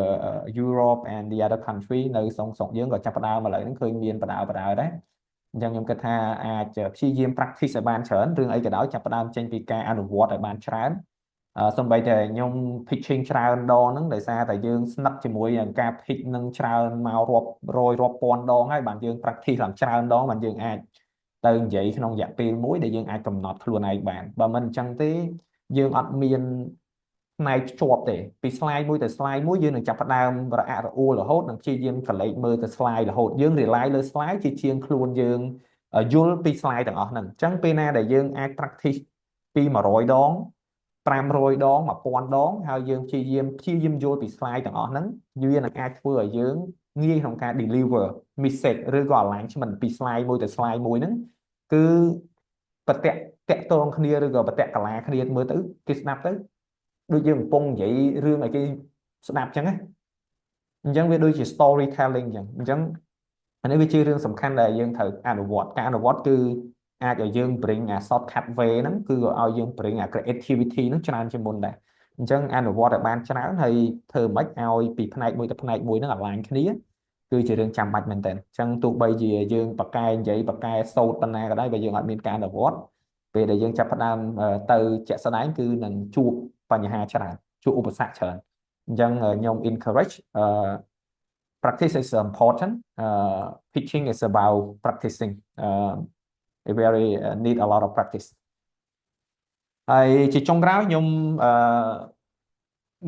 Europe and the other country នៅស្រុកយើងក៏ចាប់ផ្ដើមឥឡូវហ្នឹងឃើញមានបដៅដែរអញ្ចឹងខ្ញុំគិតថាអាចព្យាយាម practice ឲ្យបានច្រើនរឿងអីក៏ដោយចាប់ផ្ដើមចេញពីការអនុវត្តឲ្យបានច្រើនសូម្បីតែខ្ញុំ pitching ច្រើនដងហ្នឹងដោយសារតែយើងស្និទ្ធជាមួយនឹងការ pitch នឹងច្រើនមករាប់រយរាប់ពាន់ដងហើយបានយើង practice ឡើងច្រើនដងបានយើងអាចទៅនិយាយក្នុងរយៈពេលមួយដែលយើងអាចកំណត់ខ្លួនឯងបានបើមិនអញ្ចឹងទេយើងអត់មានផ្នែកភ្ជាប់ទេពី slide មួយទៅ slide មួយយើងនឹងចាប់ផ្ដើមរអាក់រអួលរហូតនឹងព្យាយាមកលេចមើលទៅ slide រហូតយើង rely លើ slide ជាជាងខ្លួនយើងយល់ពី slide ទាំងអស់ហ្នឹងអញ្ចឹងពេលណាដែលយើងអាច practice ពី100ដង500ដង1000ដងហើយយើងព្យាយាមយល់ពី slide ទាំងអស់ហ្នឹងវានឹងអាចធ្វើឲ្យយើងងាយក្នុងការ deliver message ឬក៏ alignment ពី slide មួយទៅ slide មួយហ្នឹងគឺបតតាក់ទងគ្នាឬក៏បតកលាគ្នាមើលទៅគេស្ដាប់ទៅដូចយើងកំពុងនិយាយរឿងឲ្យគេស្ដាប់អញ្ចឹងណាអញ្ចឹងវាដូចជា storytelling អញ្ចឹងអានេះវាជារឿងសំខាន់ដែលយើងត្រូវអនុវត្តការអនុវត្តគឺអាចឲ្យយើង bring អា shortcut way ហ្នឹងគឺឲ្យយើង bring អា creativity ហ្នឹងច្រើនជាងមុនដែរអញ្ចឹងអនុវត្តឲ្យបានច្រើនហើយធ្វើម៉េចឲ្យពីផ្នែកមួយទៅផ្នែកមួយហ្នឹង align គ្នាគឺជារឿងចាំបាច់មែនតើអញ្ចឹងទោះបីជាយើងបកកែនិយាយបកកែសូត្រប៉ុណ្ណាក៏ដោយបើយើងអត់មានការអនុវត្តពេលដែលយើងចាប់ផ្ដើមទៅជាក់ស្ដែងគឺនឹងជួបបញ្ហាច្រើនជួបឧបសគ្គច្រើនអញ្ចឹងខ្ញុំ encourage practice is important pitching is about practicing it very need a lot of practice ហើយជាចុងក្រោយខ្ញុំ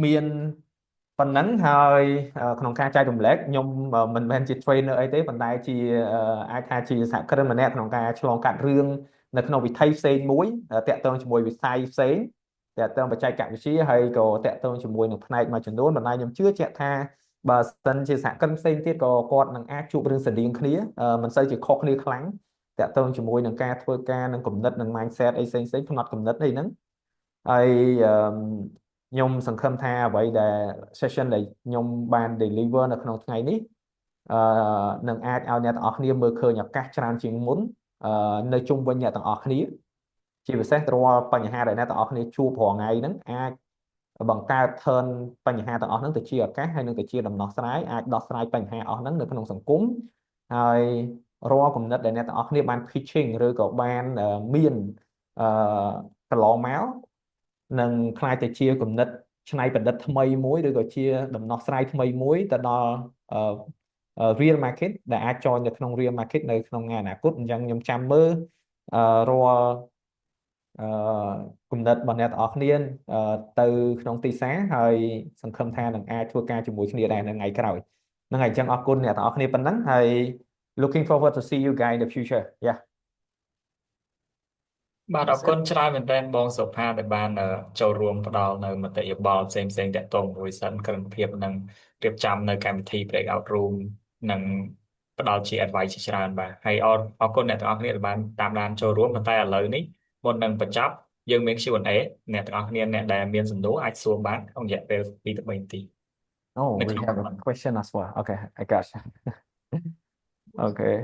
មានប៉ុណ្ណឹងហើយក្នុងការចែករំលែកខ្ញុំមិនមែនជា trainer អីទេប៉ុន្តែជាអាចថាជាសហគ្រិនម្នាក់ក្នុងការឆ្លងកាត់រឿងនៅក្នុងវិថីផ្សេងមួយតាក់ទងជាមួយវិស័យផ្សេងតាក់ទងបច្ចេកវិទ្យាហើយក៏តាក់ទងជាមួយនឹងផ្នែកមួយចំនួនប៉ុន្តែខ្ញុំជឿជាក់ថាបើសិនជាសហគ្រិនផ្សេងទៀតក៏គាត់នឹងអាចជួបរឿងស្រដៀងគ្នាមិនសូវជាខុសគ្នាខ្លាំងតាក់ទងជាមួយនឹងការធ្វើការនឹងគំនិតនឹង mindset អីផ្សេងផ្នត់គំនិតអីហ្នឹងហើយខ្ញុំសង្ឃឹមថាអ្វីដែល session ដែលខ្ញុំបាន deliver នៅក្នុងថ្ងៃនេះនឹងអាចឲ្យអ្នកទាំងអស់គ្នាមើលឃើញឱកាសច្រើនជាងមុននៅជុំវិញអ្នកទាំងអស់គ្នាជាពិសេសរាល់បញ្ហាដែលអ្នកទាំងអស់គ្នាជួបរាល់ថ្ងៃហ្នឹងអាចបង្កើត turn បញ្ហាទាំងអស់ហ្នឹងទៅជាឱកាសហើយនឹងទៅជាដំណោះស្រាយអាចដោះស្រាយបញ្ហាអស់ហ្នឹងនៅក្នុងសង្គមហើយរាល់គំនិតដែលអ្នកទាំងអស់គ្នាបាន pitching ឬក៏បានមានកន្លងមកនឹងខ្លាយទៅជាគំនិតច្នៃប្រឌិតថ្មីមួយឬក៏ជាដំណោះស្រាយថ្មីមួយទៅដល់ real market ដែលអាច join នៅក្នុង real market នៅក្នុងថ្ងៃអនាគតអញ្ចឹងខ្ញុំចាំមើលរាល់គំនិតរបស់អ្នកទាំងអស់គ្នាទៅក្នុងទីផ្សារហើយសង្ឃឹមថានឹងអាចធ្វើការជាមួយគ្នាដែរនៅថ្ងៃក្រោយហ្នឹងហើយអញ្ចឹងអរគុណអ្នកទាំងអស់គ្នាប៉ុណ្ណឹងហើយ looking forward to see you guys in the future yeah បាទអរគុណច្រើនមែនទែនបងសុផាដែលបានចូលរួមផ្ដល់នៅមតិយោបល់ផ្សេងតាក់ទងមួយសិនក្រិនភាពនិងរៀបចំនៅកម្មវិធី breakout room និងផ្ដល់ជា advice ជាច្រើនបាទហើយអរគុណអ្នកទាំងអស់គ្នាដែលបានតាមដានចូលរួមប៉ុន្តែឥឡូវនេះមុននឹងបញ្ចប់យើងមាន Q&A អ្នកទាំងអស់គ្នាអ្នកដែលមានសំណួរអាចសួរបានក្នុងរយៈពេល2ទៅ3នាទី Oh we have a question as well okay I got you okay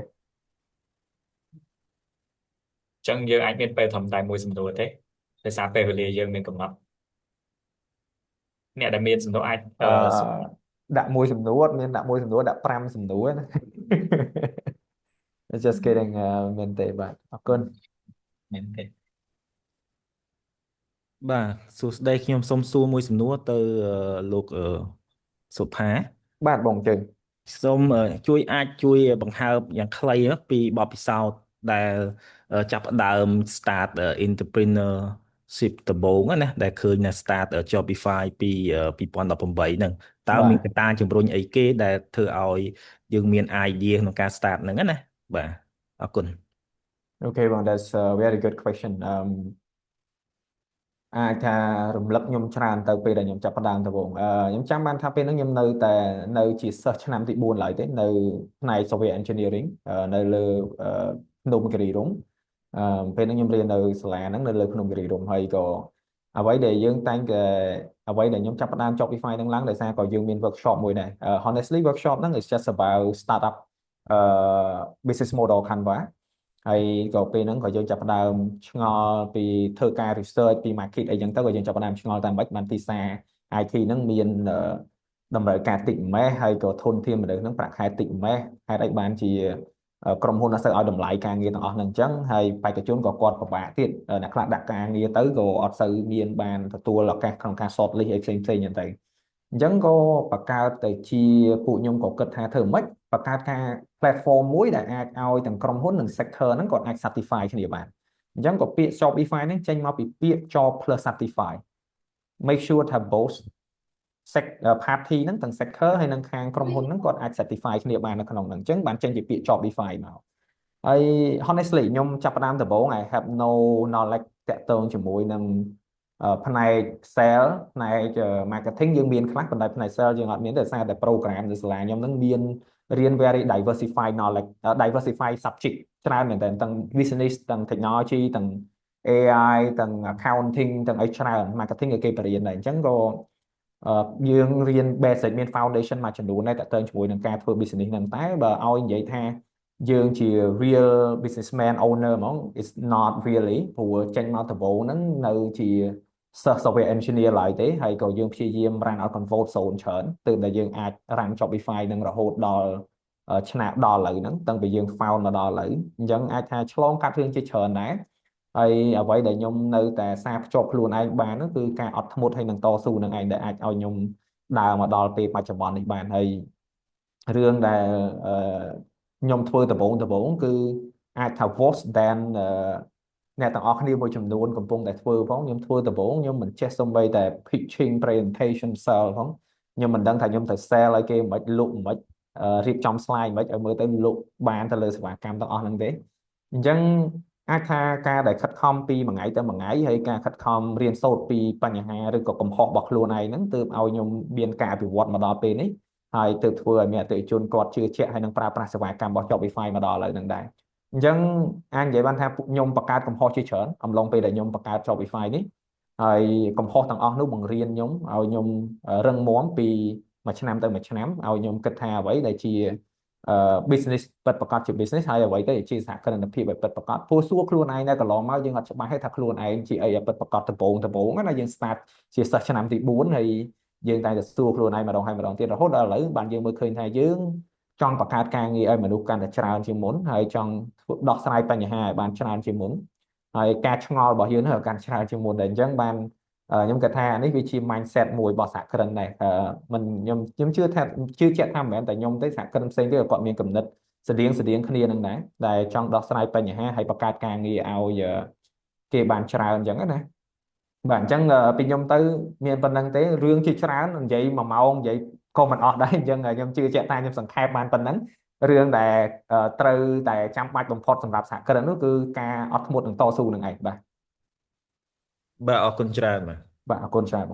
ចឹងយើងអាចមានពេលត្រឹមតែមួយសំណួរទេដោយសារពេលវេលាយើងមានកំណត់អ្នកដែលមានសំណួរអាចដាក់មួយសំណួរមានដាក់មួយសំណួរដាក់5សំណួរណា just kidding មែនទេបាទអរគុណមែនទេបាទសួស្តីខ្ញុំសូមសួរមួយសំណួរទៅលោកសុផាបាទបងជើងសូមជួយបង្ហើបយ៉ាងខ្លីពីបទពិសោធន៍ដែលចាប់ផ្ដើម start entrepreneurship ដំបូងណាដែលឃើញនៅ start Shopify ពី2018ហ្នឹងតើមានកត្តាជំរុញអីគេដែលធ្វើឲ្យយើងមាន idea ក្នុងការ start ហ្នឹងណាបាទអរគុណ Okay បង that's a very good question អាចថារំលឹកខ្ញុំច្រើនទៅពេលដែលខ្ញុំចាប់ផ្ដើមដំបូងខ្ញុំចាំបានថាពេលហ្នឹងខ្ញុំនៅជាសិស្សឆ្នាំទី4ឡើយទេនៅផ្នែក software engineering នៅលើភ្នំគិរីរម្យ ពេលហ្នឹងខ្ញុំរៀននៅសាលាហ្នឹងនៅលើភ្នំគិរីរម្យហើយក៏អ្វីដែលយើងតែងតែអ្វីដែលខ្ញុំចាប់ផ្ដើម Shopify ហ្នឹងឡើងដោយសារក៏យើងមាន workshop មួយដែរhonestly workshop ហ្នឹង is just about startup business model Canva ហើយក៏ពេលហ្នឹងក៏យើងចាប់ផ្ដើមឆ្ងល់ពីធ្វើការ research ពី market អីចឹងទៅក៏យើងចាប់ផ្ដើមឆ្ងល់តាមម៉េចបានទីផ្សារ IT ហ្នឹងមានតម្រូវការតិចម៉េះហើយក៏ធនធានមនុស្សហ្នឹងប្រាក់ខែតិចម៉េះហេតុអីបានជាក្រុមហ៊ុនអត់សូវឲ្យតម្លៃការងារទាំងអស់ហ្នឹងអញ្ចឹងហើយបេក្ខជនក៏គាត់ពិបាកទៀតអ្នកខ្លះដាក់ការងារទៅក៏អត់សូវមានបានទទួលឱកាសក្នុងការ short list អីផ្សេងៗហ្នឹងទៅអញ្ចឹងក៏បង្កើតទៅជាពួកខ្ញុំក៏គិតថាធ្វើម៉េចបង្កើតការ platform មួយដែលអាចឲ្យទាំងក្រុមហ៊ុននិង sector ហ្នឹងគាត់អាច certify គ្នាបានអញ្ចឹងក៏ពាក្យ Shopify ហ្នឹងចេញមកពីពាក្យ job plus certify make sure ថា both party ហ្នឹងទាំង sector ហើយនិងខាងក្រុមហ៊ុនហ្នឹងគាត់អាច certify គ្នាបាននៅក្នុងហ្នឹងអញ្ចឹងបានចេញជាពាក្យ Shopify មកហើយ honestly ខ្ញុំចាប់ផ្ដើមដំបូង I have no knowledge តាក់ទងជាមួយនឹងផ្នែក sale ផ្នែក marketing យើងមានខ្លះប៉ុន្តែផ្នែក sale យើងអត់មានទេដោយសារតែ program នៅសាលាខ្ញុំហ្នឹងមានរៀន very diversified knowledge diversified subject ច្រើនមែនទែនទាំង business ទាំង technology ទាំង AI ទាំង accounting ទាំងអីច្រើន marketing ក៏គេបរៀនដែរអញ្ចឹងក៏យើងរៀន basic មាន foundation មួយចំនួនដែរតាក់ទងជាមួយនឹងការធ្វើ business ហ្នឹងតែបើឲ្យនិយាយថាយើងជា real businessman owner ហ្មង is not really ព្រោះចេញមកដំបូងហ្នឹងនៅជា software engineer ឡើយទេហើយក៏យើងព្យាយាម run out control zone ច្រើនទើបតែយើងអាច run Shopify នឹងរហូតដល់ឆ្នាំដល់ឥឡូវហ្នឹងតាំងពីយើង found មកដល់ឥឡូវអញ្ចឹងអាចថាឆ្លងកាត់រឿងជាច្រើនដែរហើយអ្វីដែលខ្ញុំនៅតែសារភ្ជាប់ខ្លួនឯងបាននោះគឺការអត់ធ្មត់ហើយនឹងតស៊ូនឹងឯងដែលអាចឲ្យខ្ញុំដើរមកដល់ពេលបច្ចុប្បន្ននេះបានហើយរឿងដែលខ្ញុំធ្វើដំបូងគឺអាចថា worse than អ្នកទាំងអស់គ្នាមួយចំនួនកំពុងតែធ្វើផងខ្ញុំធ្វើដំបូងខ្ញុំមិនចេះសូម្បីតែ pitching presentation sell ផងខ្ញុំមិនដឹងថាខ្ញុំទៅ sell ឲ្យគេមិនលក់មិនរៀបចំ slide មិនឲ្យមើលទៅលក់បានទៅលើសេវាកម្មទាំងអស់ហ្នឹងទេអញ្ចឹងអាចថាការដែលខិតខំពីមួយថ្ងៃទៅមួយថ្ងៃហើយការខិតខំរៀនសូត្រពីបញ្ហាឬក៏កំហុសរបស់ខ្លួនឯងហ្នឹងទើបឲ្យខ្ញុំមានការអភិវឌ្ឍមកដល់ពេលនេះហើយទើបធ្វើឲ្យមានអតិថិជនគាត់ជឿជាក់ហើយនឹងប្រើប្រាស់សេវាកម្មរបស់ Shopify មកដល់ឥឡូវហ្នឹងដែរអញ្ចឹងអាចនិយាយបានថាខ្ញុំបង្កើតកំហុសជាច្រើនអំឡុងពេលដែលខ្ញុំបង្កើត Shopify នេះហើយកំហុសទាំងអស់នោះបង្រៀនខ្ញុំឲ្យខ្ញុំរឹងមាំពីមួយឆ្នាំទៅមួយឆ្នាំឲ្យខ្ញុំគិតថាអ្វីដែលជាbusiness ពិតប្រាកដជា business ហើយអ្វីទៅជាសហគ្រិនភាពឲ្យពិតប្រាកដព្រោះសួរខ្លួនឯងនៅកន្លងមកយើងអត់ច្បាស់ទេថាខ្លួនឯងជាអីឲ្យពិតប្រាកដដំបូងណាយើង start ជាសិស្សឆ្នាំទី4ហើយយើងតែសួរខ្លួនឯងម្ដងហើយម្ដងទៀតរហូតដល់ឥឡូវបានយើងមើលឃើញថាយើងចង់បង្កើតការងារឲ្យមនុស្សកាន់តែច្រើនជាងមុនហើយចង់ដោះស្រាយបញ្ហាឲ្យបានច្រើនជាងមុនហើយការឆ្ងល់របស់យើងនឹងកាន់ច្រើនជាងមុនដែរអញ្ចឹងបានខ្ញុំគិតថានេះវាជា mindset មួយរបស់សហគ្រិនដែរមិនខ្ញុំជឿជាក់ថាមិនមែនតែខ្ញុំទេសហគ្រិនផ្សេងទៀតគាត់មានគំនិតស្តៀងគ្នានឹងដែរដែលចង់ដោះស្រាយបញ្ហាហើយបង្កើតការងារឲ្យគេបានច្រើនអញ្ចឹងណាបាទអញ្ចឹងពីខ្ញុំទៅមានប៉ុណ្្នឹងទេរឿងជាច្រើននិយាយ1ម៉ោងនិយាយក៏មិនអស់ដែរអញ្ចឹងខ្ញុំជឿជាក់ថាខ្ញុំសង្ខេបបានប៉ុណ្្នឹងរឿងដែលត្រូវតែចាំបាច់បំផុតសម្រាប់សហគ្រិននោះគឺការអត់ធ្មត់នឹងតស៊ូនឹងឯងបាទអរគុណច្រើនបាទអរគុណច្រើន